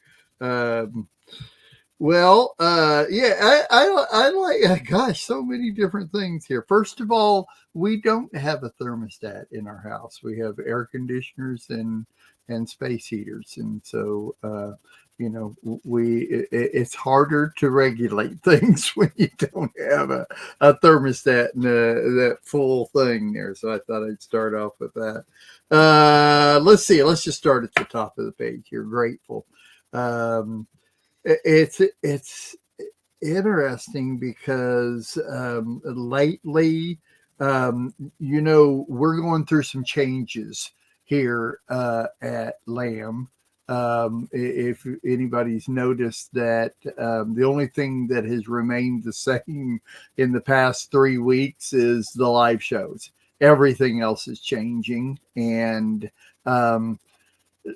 Well, yeah, I like, gosh, so many different things here. First of all, we don't have a thermostat in our house. We have air conditioners and space heaters, and so it's harder to regulate things when you don't have a thermostat and that full thing there. So I thought I'd start off with that. Let's see. Let's just start at the top of the page here. Grateful. It's interesting because lately, we're going through some changes here at Lamb. If anybody's noticed that, the only thing that has remained the same in the past 3 weeks is the live shows. Everything else is changing, and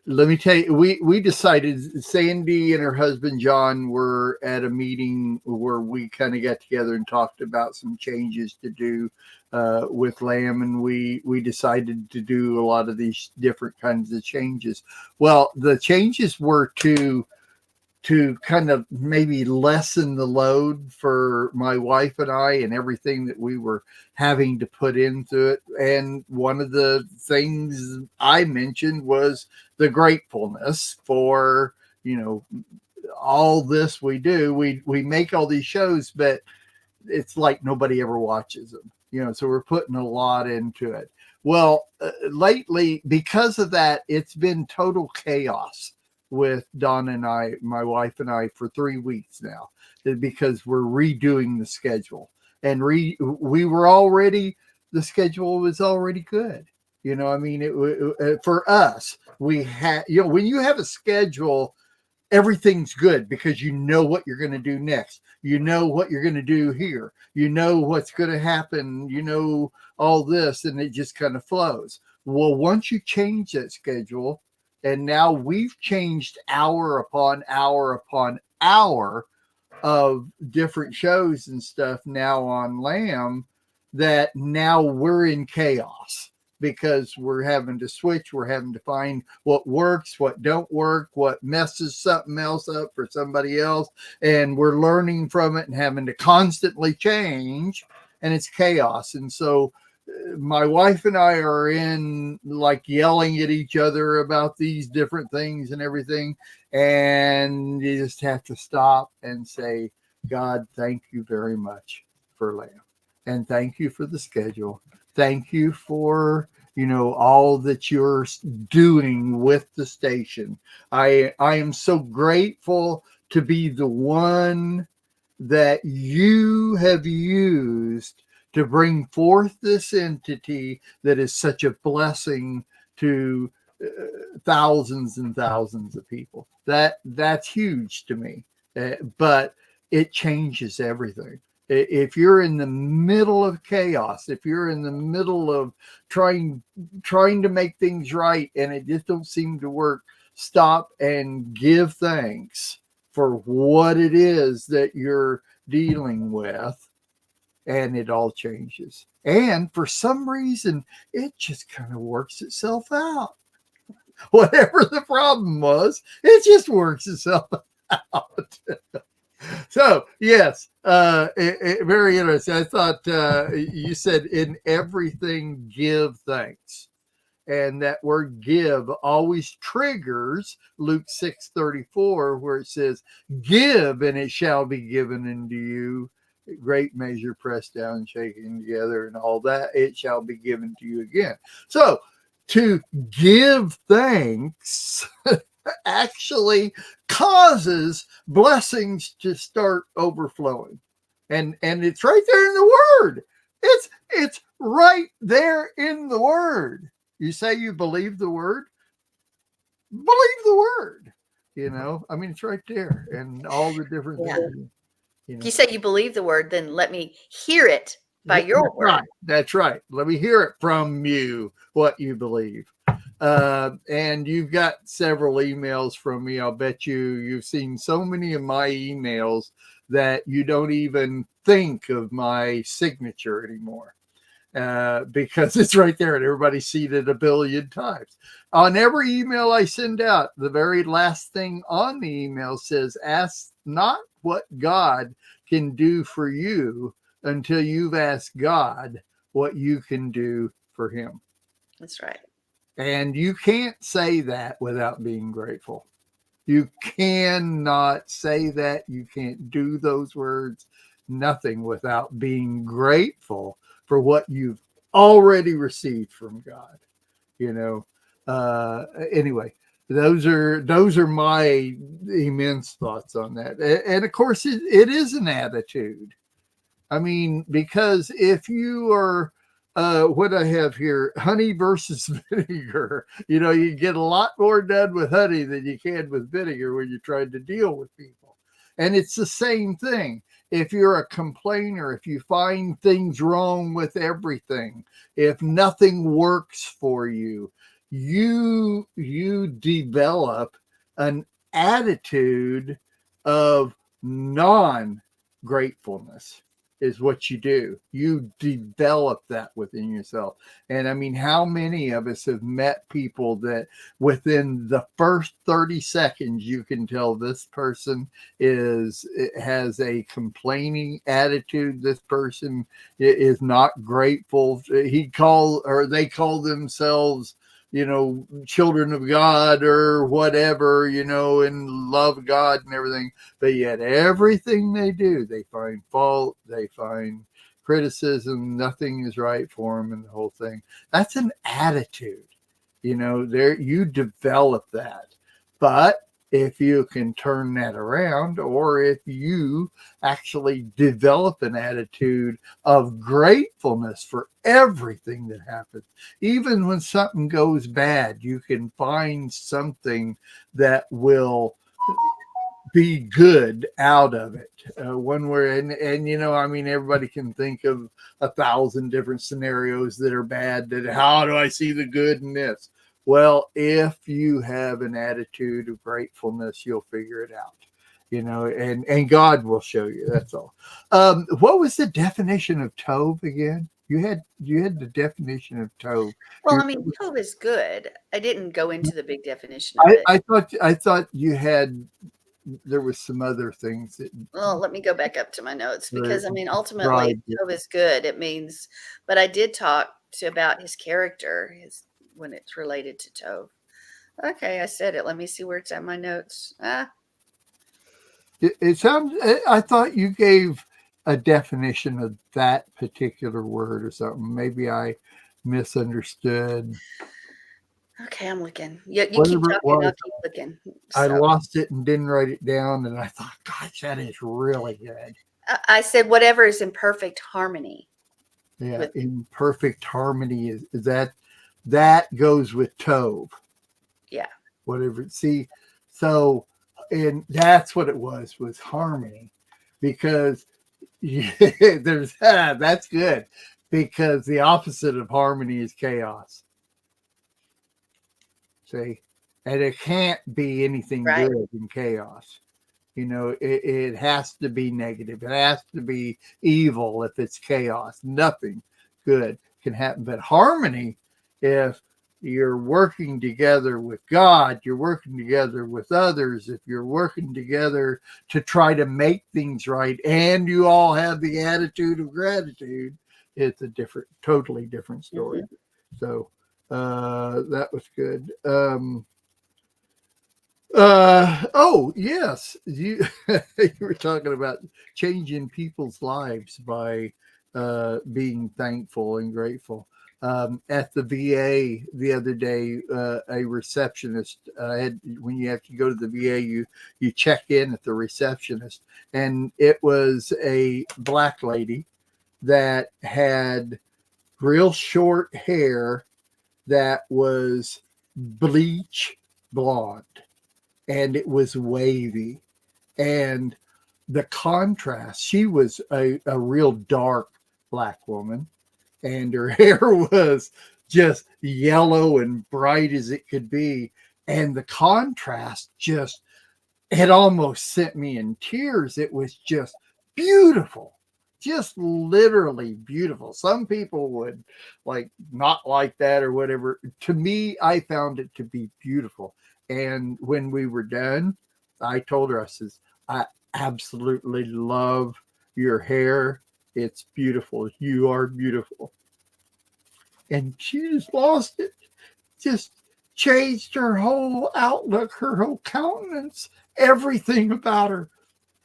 let me tell you, we decided, Sandy and her husband John were at a meeting where we kind of got together and talked about some changes to do with Lamb, and we decided to do a lot of these different kinds of changes. Well, the changes were to kind of maybe lessen the load for my wife and I and everything that we were having to put into it. And one of the things I mentioned was the gratefulness for, all this we do. We make all these shows, but it's like nobody ever watches them, so we're putting a lot into it. Well, lately, because of that, it's been total chaos with Donna and I, my wife and I, for 3 weeks now, because we're redoing the schedule. And the schedule was already good. For us, we had, when you have a schedule, everything's good because you know what you're going to do next. You know what you're going to do here. You know what's going to happen, all this, and it just kind of flows. Well, once you change that schedule, and now we've changed hour upon hour upon hour of different shows and stuff now on Lamb, that now we're in chaos. because we're having to switch. We're having to find what works, what don't work, what messes something else up for somebody else. And we're learning from it and having to constantly change, and it's chaos. And so my wife and I are in like yelling at each other about these different things and everything. And you just have to stop and say, God, thank you very much for Lamb. And thank you for the schedule. Thank you for, all that you're doing with the station. I am so grateful to be the one that you have used to bring forth this entity that is such a blessing to thousands and thousands of people. That's huge to me, but it changes everything. If you're in the middle of chaos, if you're in the middle of trying to make things right and it just don't seem to work, stop and give thanks for what it is that you're dealing with, and it all changes. And for some reason, it just kind of works itself out. Whatever the problem was, it just works itself out. So, yes, very interesting. I thought you said in everything give thanks. And that word give always triggers Luke 6:34, where it says, give and it shall be given unto you. Great measure, pressed down, shaken together, and all that, it shall be given to you again. So to give thanks actually causes blessings to start overflowing. And it's right there in the word. It's right there in the word. You say you believe the word, believe the word. It's right there, and all the different things. If you say you believe the word, then let me hear it by your word. Right. That's right. Let me hear it from you, what you believe. And you've got several emails from me. I'll bet you've seen so many of my emails that you don't even think of my signature anymore. Because it's right there and everybody's seen it a billion times. On every email I send out, the very last thing on the email says, ask not what God can do for you until you've asked God what you can do for him. That's right. And you can't say that without being grateful. You cannot say that. You can't do those words, nothing without being grateful for what you've already received from God. Anyway, those are my immense thoughts on that. And of course, it is an attitude. I mean, because if you are, what I have here, honey versus vinegar, you get a lot more done with honey than you can with vinegar when you're trying to deal with people. And it's the same thing. If you're a complainer, if you find things wrong with everything, if nothing works for you, you develop an attitude of non-gratefulness is what you do. You develop that within yourself. And I mean, how many of us have met people that within the first 30 seconds, you can tell this person has a complaining attitude. This person is not grateful. They call themselves, children of God or whatever, and love God and everything. But yet everything they do, they find fault, they find criticism, nothing is right for them and the whole thing. That's an attitude. You develop that. But if you can turn that around, or if you actually develop an attitude of gratefulness for everything that happens, even when something goes bad, you can find something that will be good out of it. One where, and everybody can think of 1,000 different scenarios that are bad. That how do I see the good in this? Well, if you have an attitude of gratefulness, you'll figure it out, and God will show you. That's all. What was the definition of tov again? You had the definition of tov. Well, You- I mean, Tove is good. I didn't go into the big definition of it. I thought you had there was some other things that Well, let me go back up to my notes because I mean, ultimately, described it. Tove is good. It means, but I did talk about his character, his when it's related to Tove. Okay, I said it. Let me see where it's at my notes. It sounds. I thought you gave a definition of that particular word or something. Maybe I misunderstood. Okay, I'm looking. You keep Whatever it talking, I'll was, keep looking. I So lost it and didn't write it down, and I thought, gosh, that is really good. I said whatever is in perfect harmony. Yeah, With- in perfect harmony is that goes with Tove. Yeah. Whatever. See, so and that's what it was harmony, because there's that's good, because the opposite of harmony is chaos. See, and it can't be anything Right. good in chaos. You know, it has to be negative. It has to be evil if it's chaos. Nothing good can happen. But harmony, if you're working together with God, you're working together with others, if you're working together to try to make things right, and you all have the attitude of gratitude, it's a totally different story. Mhm. So that was good. Oh yes, you you were talking about changing people's lives by being thankful and grateful. At the VA the other day, a receptionist had, when you have to go to the VA, you check in at the receptionist, and it was a black lady that had real short hair that was bleach blonde, and it was wavy, and the contrast, she was a real dark black woman, and her hair was just yellow and bright as it could be, and the contrast just, it almost sent me in tears. It was just beautiful, just literally beautiful. Some people would like not like that or whatever. To me, I found it to be beautiful. And when we were done, I told her, I says, I absolutely love your hair. It's beautiful. You are beautiful. And she just lost it. Just changed her whole outlook, her whole countenance, everything about her.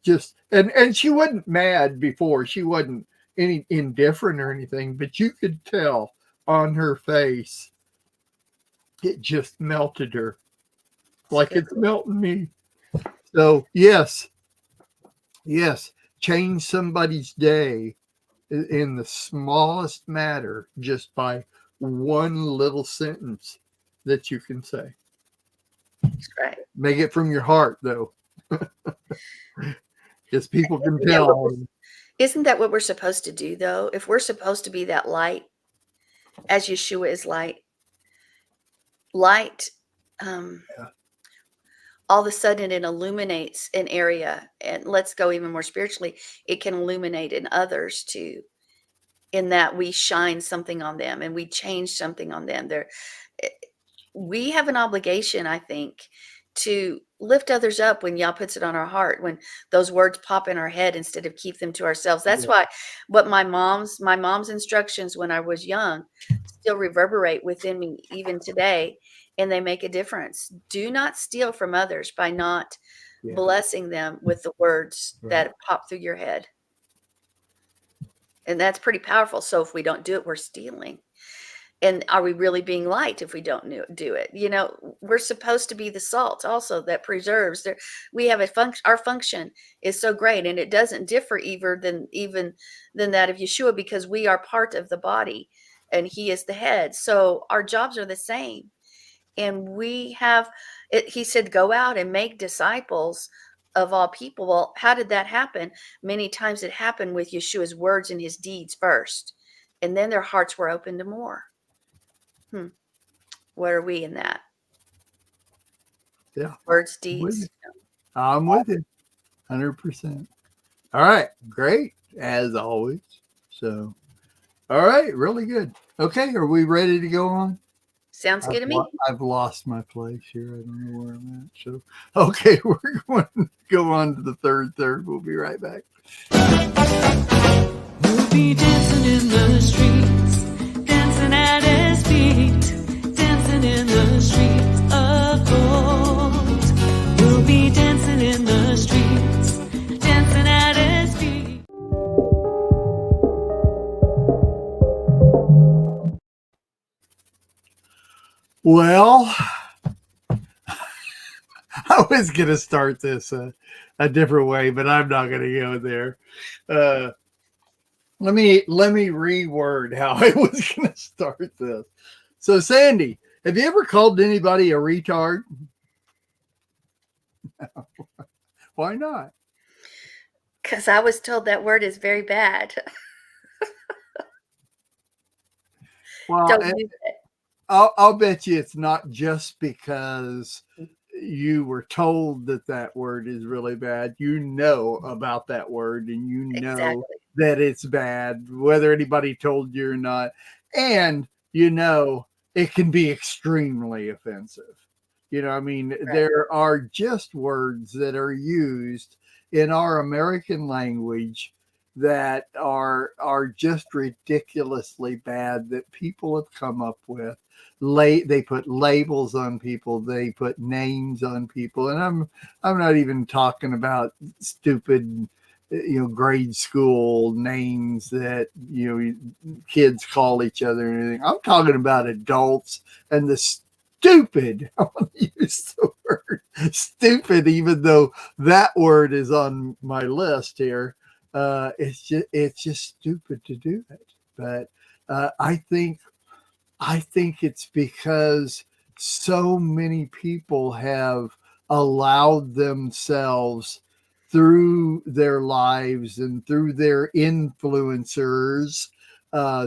Just, and she wasn't mad before. She wasn't any indifferent or anything, but you could tell on her face, it just melted her like it's melting me. So yes, change somebody's day in the smallest matter just by one little sentence that you can say. That's right. Make it from your heart, though, because people can Yeah, tell. Isn't that what we're supposed to do, though? If we're supposed to be that light, as Yeshua is light, Yeah. all of a sudden it illuminates an area. And let's go even more spiritually, it can illuminate in others too, in that we shine something on them and we change something on them. We have an obligation, I think, to lift others up when Yah puts it on our heart, when those words pop in our head instead of keep them to ourselves. That's Yeah. why what my mom's instructions when I was young still reverberate within me even today, and they make a difference. Do not steal from others by not Yeah. blessing them with the words Right. that pop through your head. And that's pretty powerful. So if we don't do it, we're stealing. And are we really being light if we don't do it? You know, we're supposed to be the salt also that preserves. There, we have a function. Our function is so great, and it doesn't differ even than that of Yeshua, because we are part of the body, and He is the head. So our jobs are the same, and we have. He said, "Go out and make disciples of all people." Well, how did that happen? Many times it happened with Yeshua's words and His deeds first, and then their hearts were open to more. What are we in that? Yeah. Words, I'm with deeds. you. I'm with it. 100%. All right. Great. As always. So All right, really good. Okay, are we ready to go on? Sounds good to me. I've lost my place here. I don't know where I'm at. So, okay, we're going to go on to the third. We'll be right back. We'll be dancing in the streets, dancing at his feet, dancing in the streets of gold. We'll be dancing in the streets, dancing at his feet. Well, I was going to start this a different way, but I'm not going to go there. Let me reword how I was going to start this. So, Sandy, have you ever called anybody a retard? Why not? Because I was told that word is very bad. Well, Don't use it. I'll bet you it's not just because you were told that word is really bad. You know about that word, and you know Exactly. that it's bad, whether anybody told you or not. And you know it can be extremely offensive. You know, I mean, Right. there are just words that are used in our American language that are just ridiculously bad that people have come up with. They put labels on people, they put names on people, and I'm not even talking about stupid, grade school names that kids call each other and anything. I'm talking about adults and the stupid. I want to use the word stupid, even though that word is on my list here. It's just stupid to do it. But I think it's because so many people have allowed themselves through their lives and through their influencers,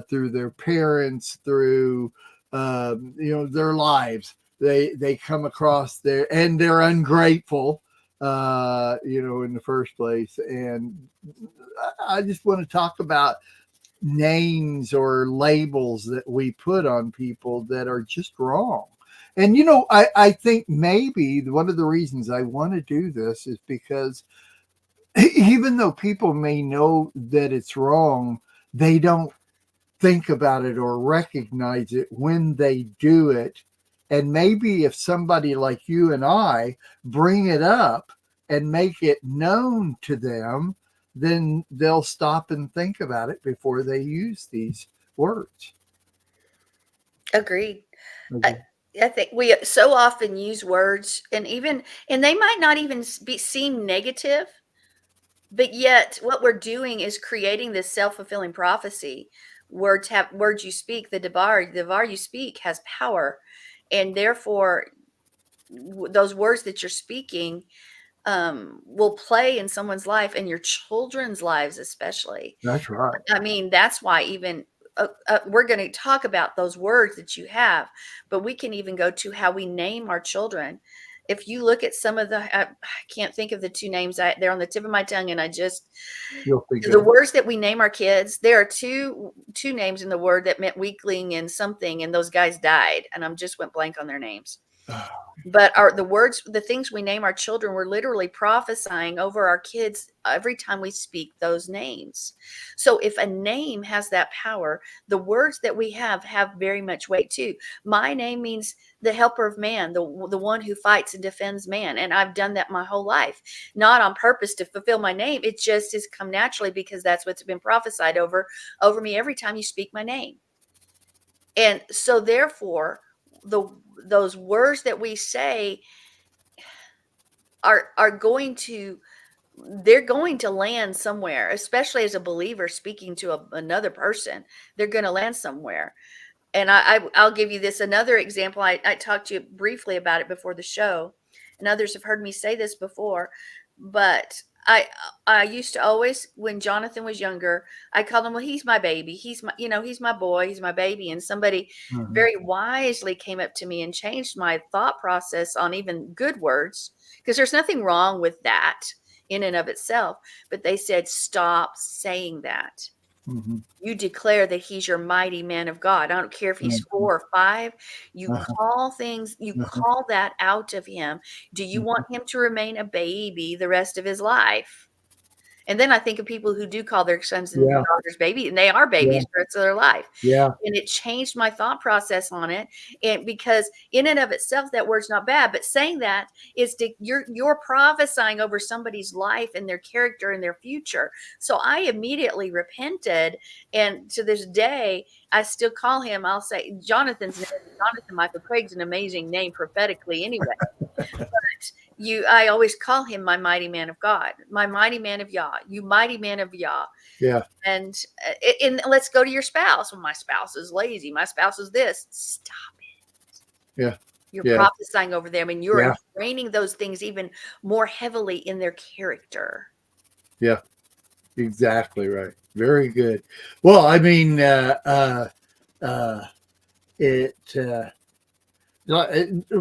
through their parents, through their lives. They come across there and they're ungrateful, in the first place. And I just want to talk about names or labels that we put on people that are just wrong. And I think maybe one of the reasons I want to do this is because even though people may know that it's wrong, they don't think about it or recognize it when they do it. And maybe if somebody like you and I bring it up and make it known to them, then they'll stop and think about it before they use these words. Agreed. Okay. I think we so often use words, and they might not even seem negative, but yet what we're doing is creating this self-fulfilling prophecy. Words you speak, the devar you speak has power, and therefore those words that you're speaking will play in someone's life and your children's lives especially. That's right. I mean, that's why even we're going to talk about those words that you have, but we can even go to how we name our children. If you look at some of I can't think of the two names. They're on the tip of my tongue, and the words that we name our kids. There are two names in the word that meant weakling and something, and those guys died, and I'm just went blank on their names. But the things we name our children, we're literally prophesying over our kids every time we speak those names. So if a name has that power, the words that we have very much weight too. My name means the helper of man, the one who fights and defends man. And I've done that my whole life, not on purpose to fulfill my name. It just has come naturally because that's what's been prophesied over me every time you speak my name. And so therefore, those words that we say are going to land somewhere, especially as a believer speaking to another person. They're going to land somewhere. And I'll give you another example. I talked to you briefly about it before the show, and others have heard me say this before, but I used to always, when Jonathan was younger, I called him, well, he's my baby. He's my boy. He's my baby. And somebody very wisely came up to me and changed my thought process on even good words, because there's nothing wrong with that in and of itself. But they said, stop saying that. Mhm. You declare that he's your mighty man of God. I don't care if he's 4 or 5. You Uh-huh. call things, you Uh-huh. call that out of him. Do you want him to remain a baby the rest of his life? And then I think of people who do call their sons and Yeah. daughters baby, and they are Yeah. babies for the rest of their life. Yeah. And it changed my thought process on it. And because in and of itself, that word's not bad, but saying that is you're prophesying over somebody's life and their character and their future. So I immediately repented, and to this day, I still call him. I'll say Jonathan Michael Craig's an amazing name prophetically, anyway. I always call him my mighty man of God, my mighty man of Yah, you mighty man of Yah. Yeah. And let's go to your spouse. Well, my spouse is lazy. My spouse is this. Stop it. Yeah. You're Yeah. prophesying over them, and you're Yeah. ingraining those things even more heavily in their character. Yeah. Exactly right. Very good. Well, I mean,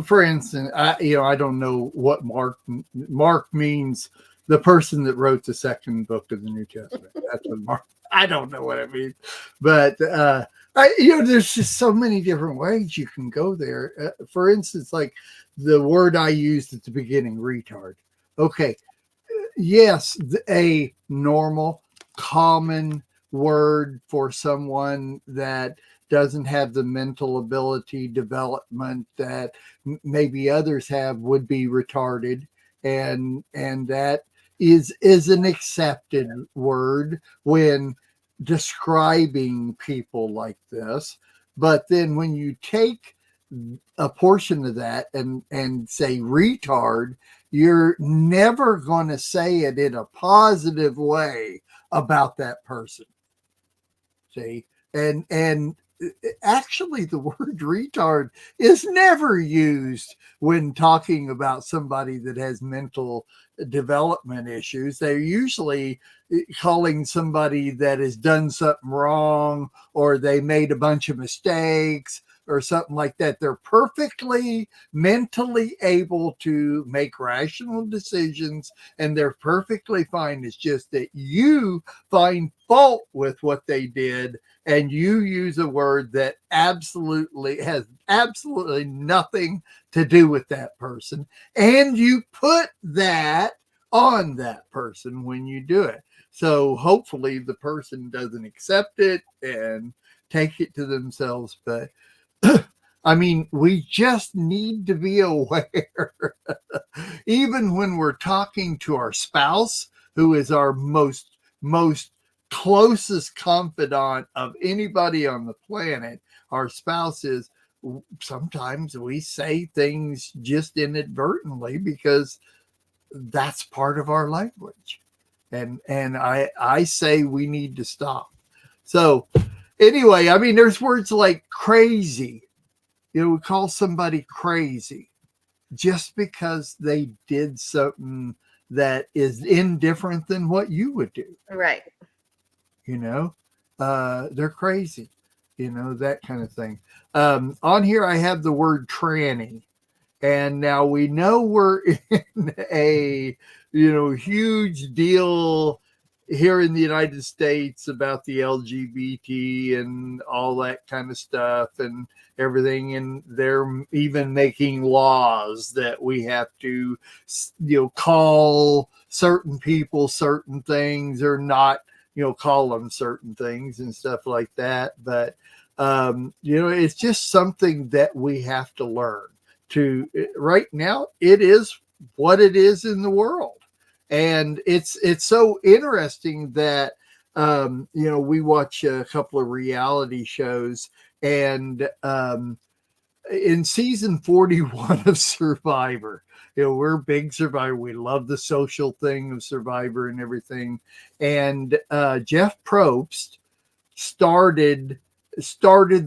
for instance, I don't know what Mark means. The person that wrote the second book of the New Testament. That's what Mark. I don't know what it means, but there's just so many different ways you can go there. For instance, like the word I used at the beginning, retard. Okay, yes, a normal, common word for someone that doesn't have the mental ability development that maybe others have would be retarded, and that is an accepted word when describing people like this. But then when you take a portion of that and say retard, you're never going to say it in a positive way about that person. See, and actually the word retard is never used when talking about somebody that has mental development issues. They're usually calling somebody that has done something wrong, or they made a bunch of mistakes or something like that. They're perfectly mentally able to make rational decisions, and they're perfectly fine. It's just that you find fault with what they did, and you use a word that absolutely has absolutely nothing to do with that person, and you put that on that person when you do it. So hopefully the person doesn't accept it and take it to themselves. But I mean, we just need to be aware, even when we're talking to our spouse, who is our most closest confidant of anybody on the planet. Our spouses, sometimes we say things just inadvertently because that's part of our language, and I say we need to stop. So anyway, I mean, there's words like crazy. We call somebody crazy just because they did something that is indifferent than what you would do. Right. They're crazy, that kind of thing. On here, I have the word tranny. And now we know we're in a, huge deal here in the United States about the LGBT and all that kind of stuff and everything. And they're even making laws that we have to, call certain people certain things or not, call them certain things and stuff like that. But, it's just something that we have to learn. Right now, it is what it is in the world, and it's so interesting that we watch a couple of reality shows, and in season 41 of Survivor, we're big Survivor. We love the social thing of Survivor and everything, and Jeff Probst started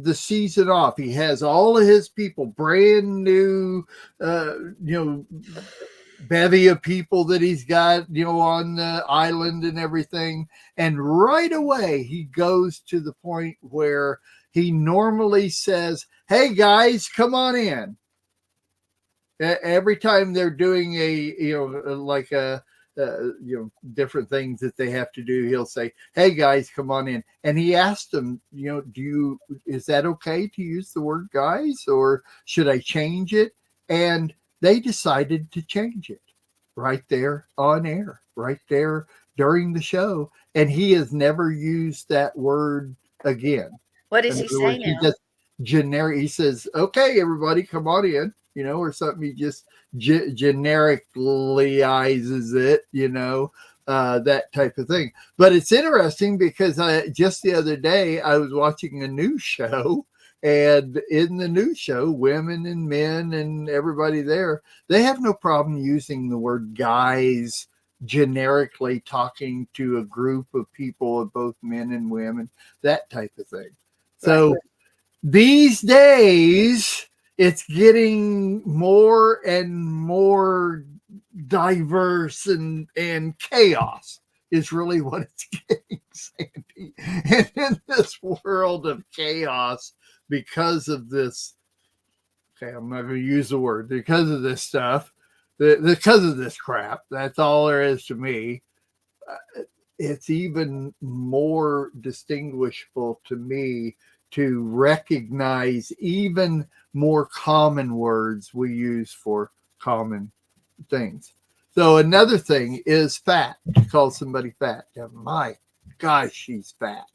the season off. He has all of his people, brand new, bevy of people that he's got, on the island and everything. And right away, he goes to the point where he normally says, "Hey guys, come on in." Every time they're doing like a different things that they have to do, he'll say, "Hey guys, come on in." And he asked them, is that okay to use the word guys, or should I change it? And they decided to change it right there on air, right there during the show. And he has never used that word again. What In does he other say words, he now? just generic. He says, "Okay, everybody, come on in," or something. He just genericallyizes it, that type of thing. But it's interesting because just the other day I was watching a news show, and in the news show, women and men and everybody there, they have no problem using the word guys generically, talking to a group of people, of both men and women, that type of thing. Right. So these days, it's getting more and more diverse, and chaos is really what it's getting, Sandy. And in this world of chaos, because of this, okay, I'm not going to use the word, because of this stuff, because of this crap, that's all there is to me. It's even more distinguishable to me to recognize even more common words we use for common things. So another thing is fat. To call somebody fat. My gosh, she's fat,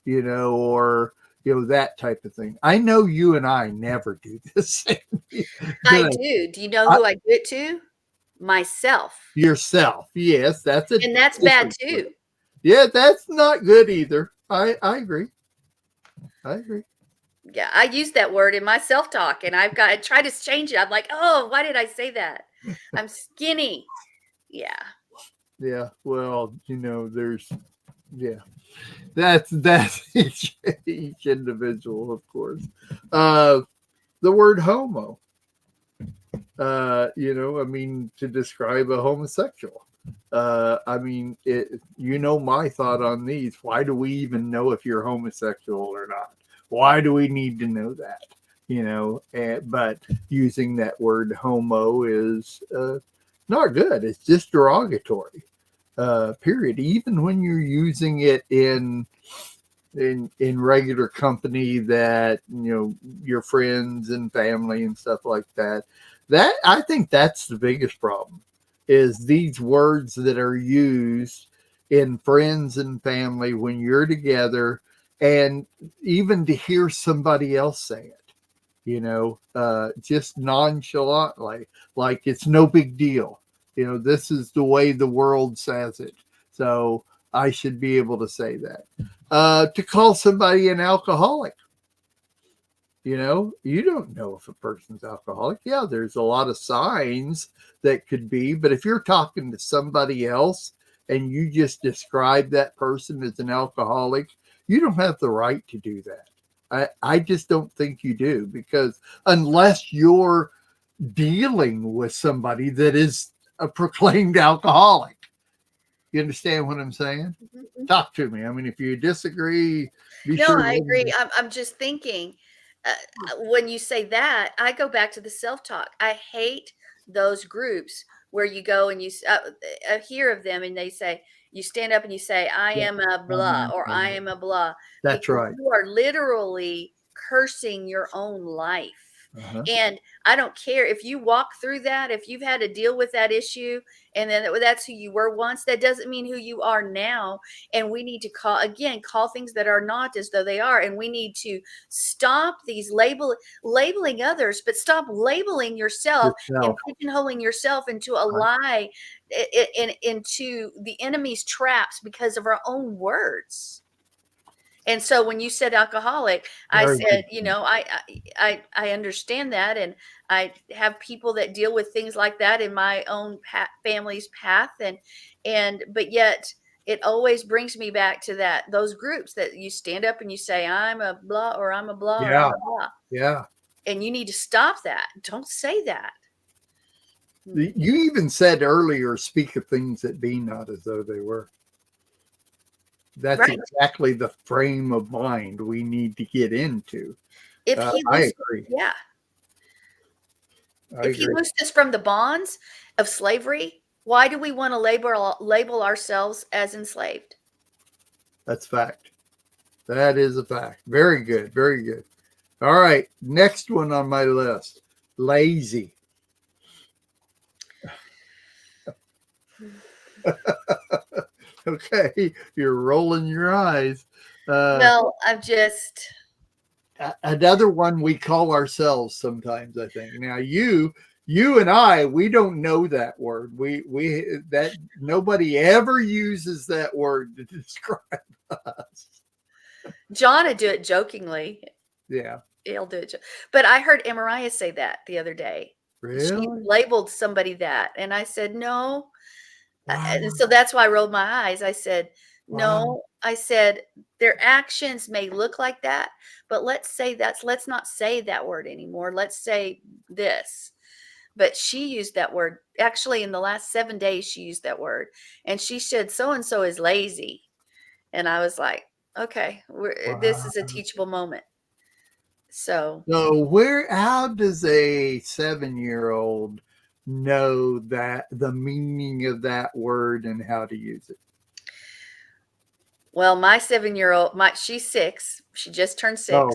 or that type of thing. I know you and I never do this. I do. Do you know who I do it to? Myself. Yourself. Yes, that's a And that's bad too. Yeah, that's not good either. I agree. I agree. Yeah, I use that word in my self-talk, and I try to change it. I'm like, oh, why did I say that? I'm skinny. Yeah. Yeah. Well, there's, yeah, that's each individual, of course. The word homo, to describe a homosexual. My thought on these. Why do we even know if you're homosexual or not? Why do we need to know that? But using that word homo is not good. It's just derogatory. Period. Even when you're using it in regular company, that your friends and family and stuff like that. That, I think, that's the biggest problem, is these words that are used in friends and family when you're together, and even to hear somebody else say it, just nonchalantly, like it's no big deal. This is the way the world says it, so I should be able to say that. To call somebody an alcoholic, you don't know if a person's alcoholic. Yeah, there's a lot of signs that could be, but if you're talking to somebody else and you just describe that person as an alcoholic, you don't have the right to do that. I just don't think you do, because unless you're dealing with somebody that is a proclaimed alcoholic. You understand what I'm saying? Mm-hmm. Talk to me. I mean, if you disagree, be No, sure. I agree. I'm just thinking, when you say that, I go back to the self-talk. I hate those groups where you go and I hear of them, and they say, you stand up and you say, I am a blah, or I am a blah, That's because right. you are literally cursing your own life. Uh-huh. And I don't care if you walk through that, if you've had to deal with that issue, and then that's who you were once, that doesn't mean who you are now. And we need to call things that are not as though they are. And we need to stop these labeling others, but stop labeling yourself and pigeonholing yourself into a lie, into the enemy's traps because of our own words. And so when you said alcoholic, I said, I understand that. And I have people that deal with things like that in my own family's path. But yet it always brings me back to those groups that you stand up and you say, I'm a blah, or I'm a blah, or I'm a blah. Yeah. And you need to stop that. Don't say that. You even said earlier, speak of things that be not as though they were. That's right. Exactly the frame of mind we need to get into. I agree. Yeah. If he loosed us from the bonds of slavery, Why do we want to label ourselves as enslaved? That's fact. That is a fact. Very good. Very good. All right. Next one on my list. Lazy. Okay. You're rolling your eyes. Well, I've just Another one we call ourselves sometimes, I think. Now you and I, we don't know that word. We that nobody ever uses that word to describe us. John would do it jokingly. Yeah. He'll do it. But I heard Mariah say that the other day. She Really? labeled somebody that. And I said, no. Wow. And so that's why I rolled my eyes. I said, Wow. no. I said, their actions may look like that, but let's not say that word anymore. Let's say this. But she used that word. Actually, in the last 7 days, she used that word. And she said, so-and-so is lazy. And I was like, okay, this is a teachable moment. So How does a 7-year-old know that the meaning of that word and how to use it? well, my 7-year-old, she's 6. She just turned 6. Oh,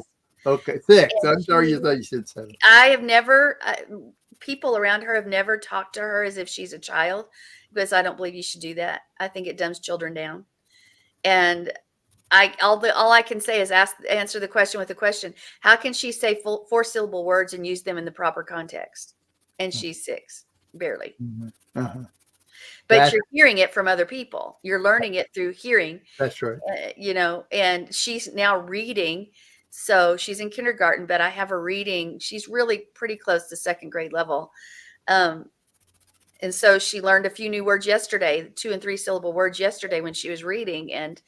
okay. 6. And I'm sorry, you thought you said 7. I have never, people around her have never talked to her as if she's a child, because I don't believe you should do that. I think it dumbs children down. And all I can say is answer the question with a question. How can she say 4-syllable words and use them in the proper context? And she's 6, barely. Uh-huh. But you're hearing it from other people. You're learning it through hearing. That's right. And she's now reading. So she's in kindergarten, but I have her reading. She's really pretty close to 2nd grade level. And so she learned a few new words yesterday, 2 and 3 syllable words yesterday when she was reading. And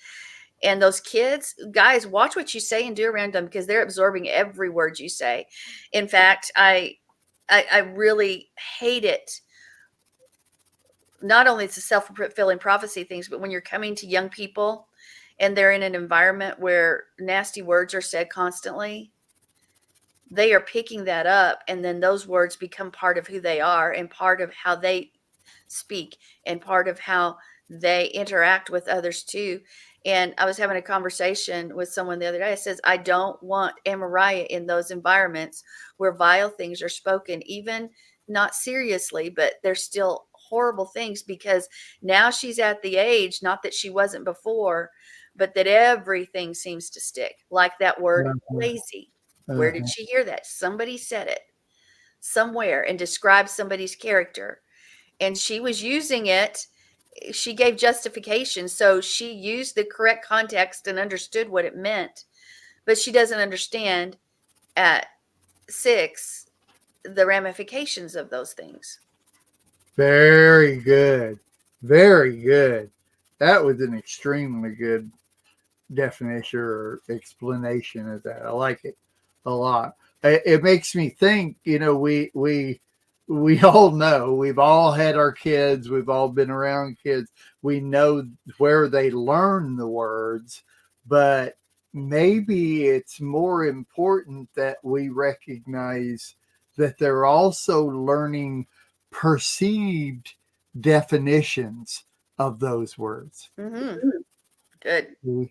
those kids, guys, watch what you say and do around them, because they're absorbing every word you say. In fact, I really hate it. Not only it's a self-fulfilling prophecy things, but when you're coming to young people and they're in an environment where nasty words are said constantly, they are picking that up. And then those words become part of who they are and part of how they speak and part of how they interact with others too. And I was having a conversation with someone the other day. I says, I don't want Mariah in those environments where vile things are spoken, even not seriously, but they're still horrible things, because now she's at the age, not that she wasn't before, but that everything seems to stick, like that word lazy. Where did she hear that? Somebody said it somewhere and described somebody's character, and she was using it. She gave justification, so she used the correct context and understood what it meant, but she doesn't understand at 6 the ramifications of those things. Very good. Very good. That was an extremely good definition or explanation of that. I like it a lot. It makes me think, we all know, we've all had our kids, we've all been around kids. We know where they learn the words, but maybe it's more important that we recognize that they're also learning perceived definitions of those words. Mm-hmm. Good.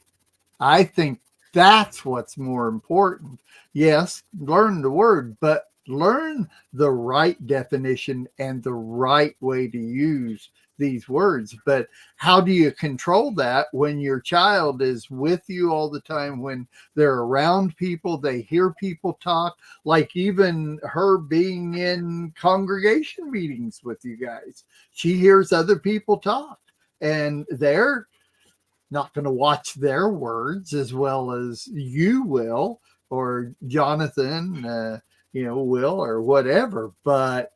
I think that's what's more important. Yes, learn the word, but learn the right definition and the right way to use these words. But how do you control that when your child is with you all the time, when they're around people, they hear people talk, like even her being in congregation meetings with you guys, she hears other people talk, and they're not going to watch their words as well as you will, or Jonathan, will, or whatever. But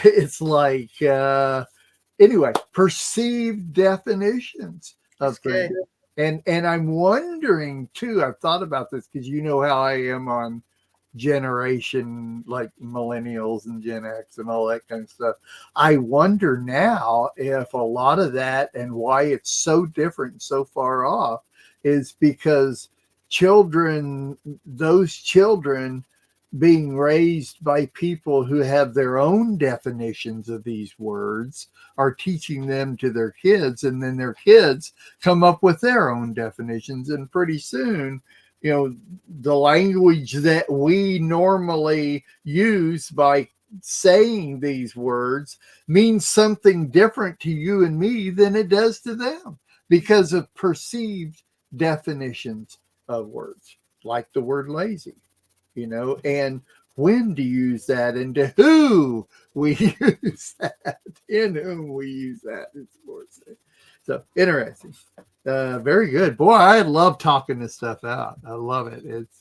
it's like, anyway, perceived definitions of things. And I'm wondering too, I've thought about this, because you know how I am on generation, like millennials and Gen X and all that kind of stuff. I wonder now if a lot of that, and why it's so different, so far off, is because those children being raised by people who have their own definitions of these words are teaching them to their kids, and then their kids come up with their own definitions, and pretty soon, you know, the language that we normally use by saying these words means something different to you and me than it does to them because of perceived definitions of words, like the word lazy, you know, and when to use that and to who we use that, in whom we use that. It's more so interesting. Very good, boy. I love talking this stuff out. I love it. It's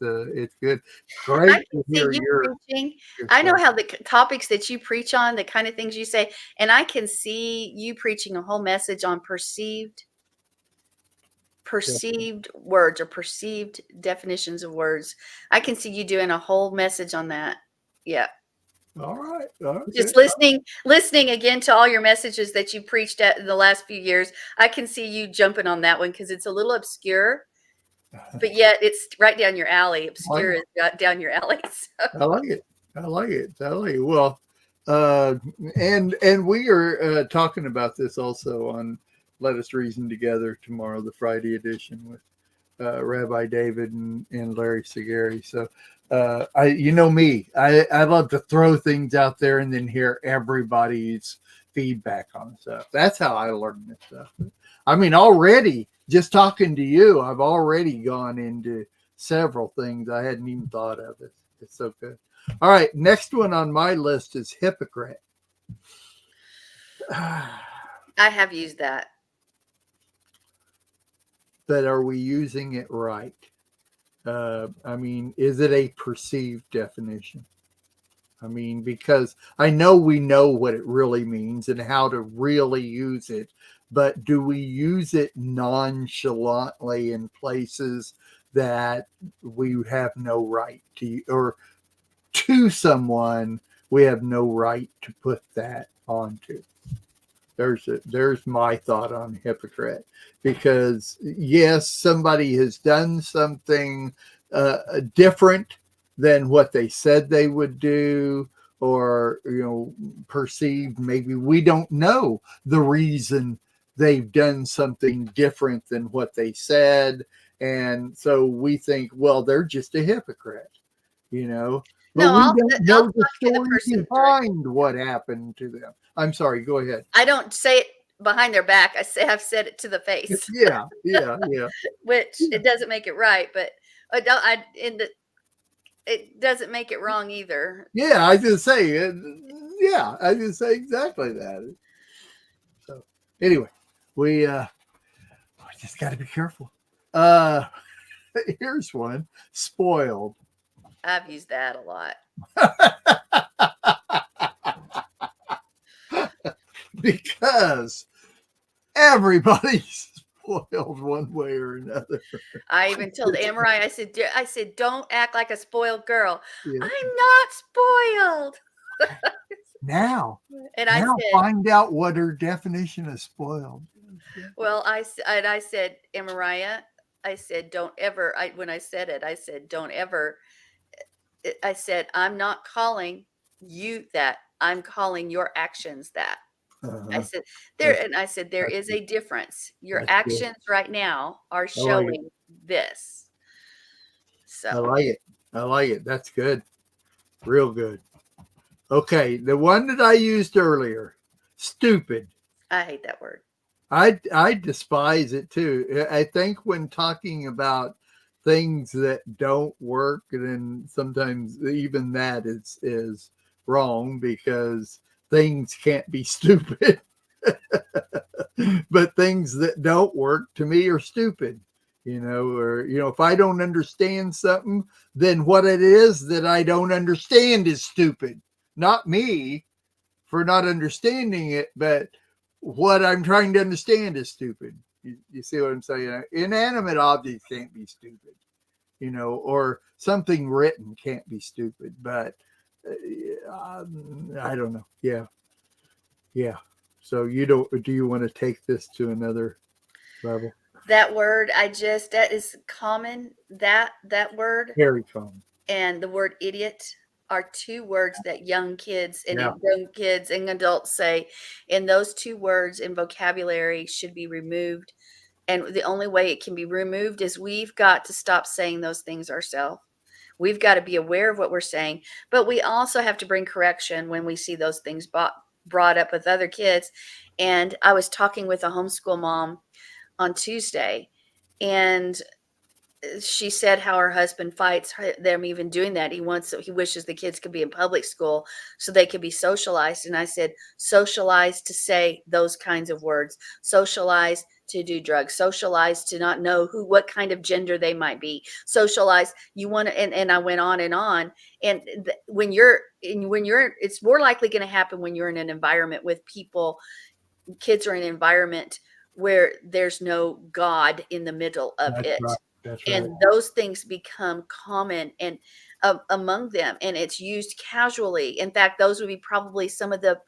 good. I Great can to see hear you your preaching. I know stuff. how the topics that you preach on, the kind of things you say, and I can see you preaching a whole message on perceived words or perceived definitions of words. I can see you doing a whole message on that. Yeah. All right. Okay. Just listening again to all your messages that you preached in the last few years. I can see you jumping on that one because it's a little obscure, but yet it's right down your alley. Obscure is down your alley. So. I like it. I like it. I like it. Well, and we are talking about this also on Let Us Reason Together tomorrow, the Friday edition with Rabbi David and Larry Segeri. So you know me, I love to throw things out there and then hear everybody's feedback on stuff. That's how I learn this stuff. I mean, already just talking to you, I've already gone into several things I hadn't even thought of. It's so good. All right, next one on my list is hypocrite. I have used that. But are we using it right? I mean, is it a perceived definition? I mean, because I know we know what it really means and how to really use it, but do we use it nonchalantly in places that we have no right to, or to someone we have no right to put that onto? There's my thought on hypocrite, because yes, somebody has done something different than what they said they would do, or perceived, maybe we don't know the reason they've done something different than what they said, and so we think, well, they're just a hypocrite, but No, we I'll don't know talk the to the story person behind what happened to them. I'm sorry, go ahead. I don't say it behind their back. I've said it to the face. Yeah. Which it doesn't make it right, but it doesn't make it wrong either. Yeah, I just say it. Yeah, I just say exactly that. So anyway, we just got to be careful. Here's one: spoiled. I've used that a lot. Because everybody's spoiled one way or another. I even told Amarai, I said, don't act like a spoiled girl. Yeah. I'm not spoiled. Now I said, find out what her definition of spoiled is. Well, I said, Amaria, I said, don't ever, when I said it, I said, don't ever, I said, I'm not calling you that. I'm calling your actions that. I said there is a difference. Your actions right now are showing this. So I like it. That's good. Real good. Okay, the one that I used earlier, stupid. I hate that word. I despise it too. I think when talking about things that don't work, then sometimes even that is wrong, because things can't be stupid. But things that don't work to me are stupid, or if I don't understand something, then what it is that I don't understand is stupid. Not me for not understanding it, but what I'm trying to understand is stupid. You see what I'm saying? Inanimate objects can't be stupid, or something written can't be stupid, but I don't know. Yeah. So do you want to take this to another level? That word, that is common. That word. Very common. and the word idiot are two words that young kids and Yeah. young kids and adults say, and those two words in vocabulary should be removed. And the only way it can be removed is we've got to stop saying those things ourselves. We've got to be aware of what we're saying, but we also have to bring correction when we see those things brought up with other kids. And I was talking with a homeschool mom on Tuesday, and she said how her husband fights them even doing that. He wishes the kids could be in public school so they could be socialized. And I said, socialized to say those kinds of words, socialized to do drugs, socialized to not know what kind of gender they might be, socialized. You want to, and I went on and on. And it's more likely going to happen when you're in an environment with people. Kids are in an environment where there's no God in the middle of it. Right. That's right. And those things become common and among them, and it's used casually. In fact, those would be probably some of the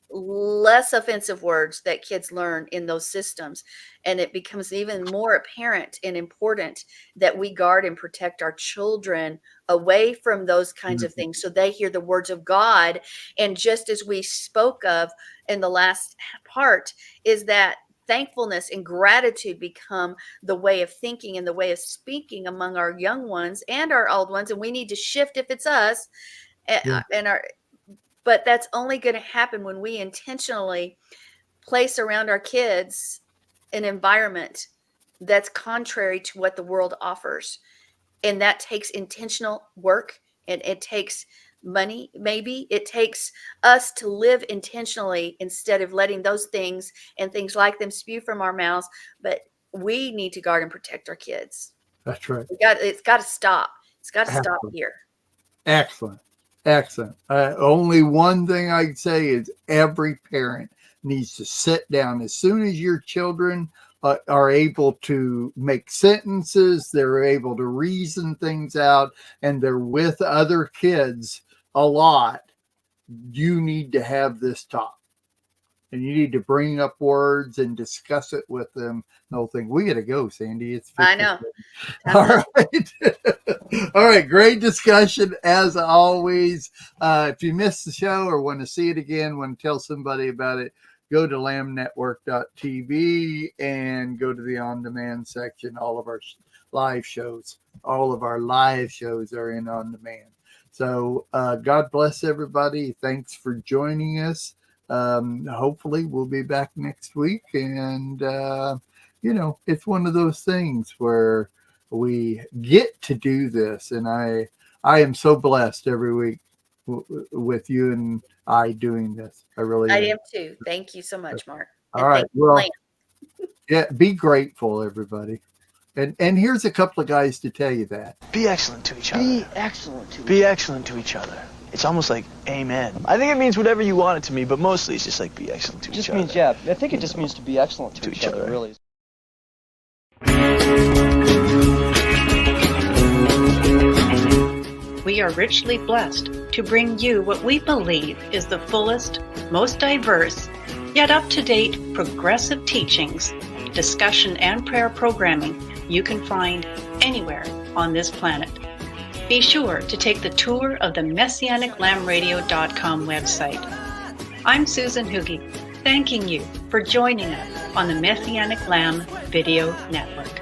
less offensive words that kids learn in those systems. And it becomes even more apparent and important that we guard and protect our children away from those kinds of things, so they hear the words of God. And just as we spoke of in the last part, is that thankfulness and gratitude become the way of thinking and the way of speaking among our young ones and our old ones. And we need to shift if it's us. But that's only going to happen when we intentionally place around our kids an environment that's contrary to what the world offers. And that takes intentional work, and it takes money. Maybe it takes us to live intentionally instead of letting those things and things like them spew from our mouths. But we need to guard and protect our kids. That's right. It's got to stop. It's got to stop here. Excellent. Only one thing I'd say is every parent needs to sit down as soon as your children are able to make sentences, they're able to reason things out, and they're with other kids a lot. You need to have this talk, and you need to bring up words and discuss it with them. The whole thing. We got to go, Sandi. It's 50. I know. All right. All right. Great discussion as always. If you missed the show or want to see it again, want to tell somebody about it, go to lambnetwork.tv and go to the on-demand section. All of our live shows are in on-demand. So God bless everybody. Thanks for joining us. Hopefully we'll be back next week. And, it's one of those things where we get to do this. And I am so blessed every week with you and I doing this. I am too. Thank you so much, Mark. All right. Well, yeah, be grateful, everybody. And here's a couple of guys to tell you that. Be excellent to each other. Be excellent to each other. It's almost like amen. I think it means whatever you want it to mean, but mostly it's just like be excellent to each other. I think it just means to be excellent to each other, really. We are richly blessed to bring you what we believe is the fullest, most diverse, yet up-to-date progressive teachings, discussion, and prayer programming you can find anywhere on this planet. Be sure to take the tour of the MessianicLambRadio.com website. I'm Susan Hoogie, thanking you for joining us on the Messianic Lamb Video Network.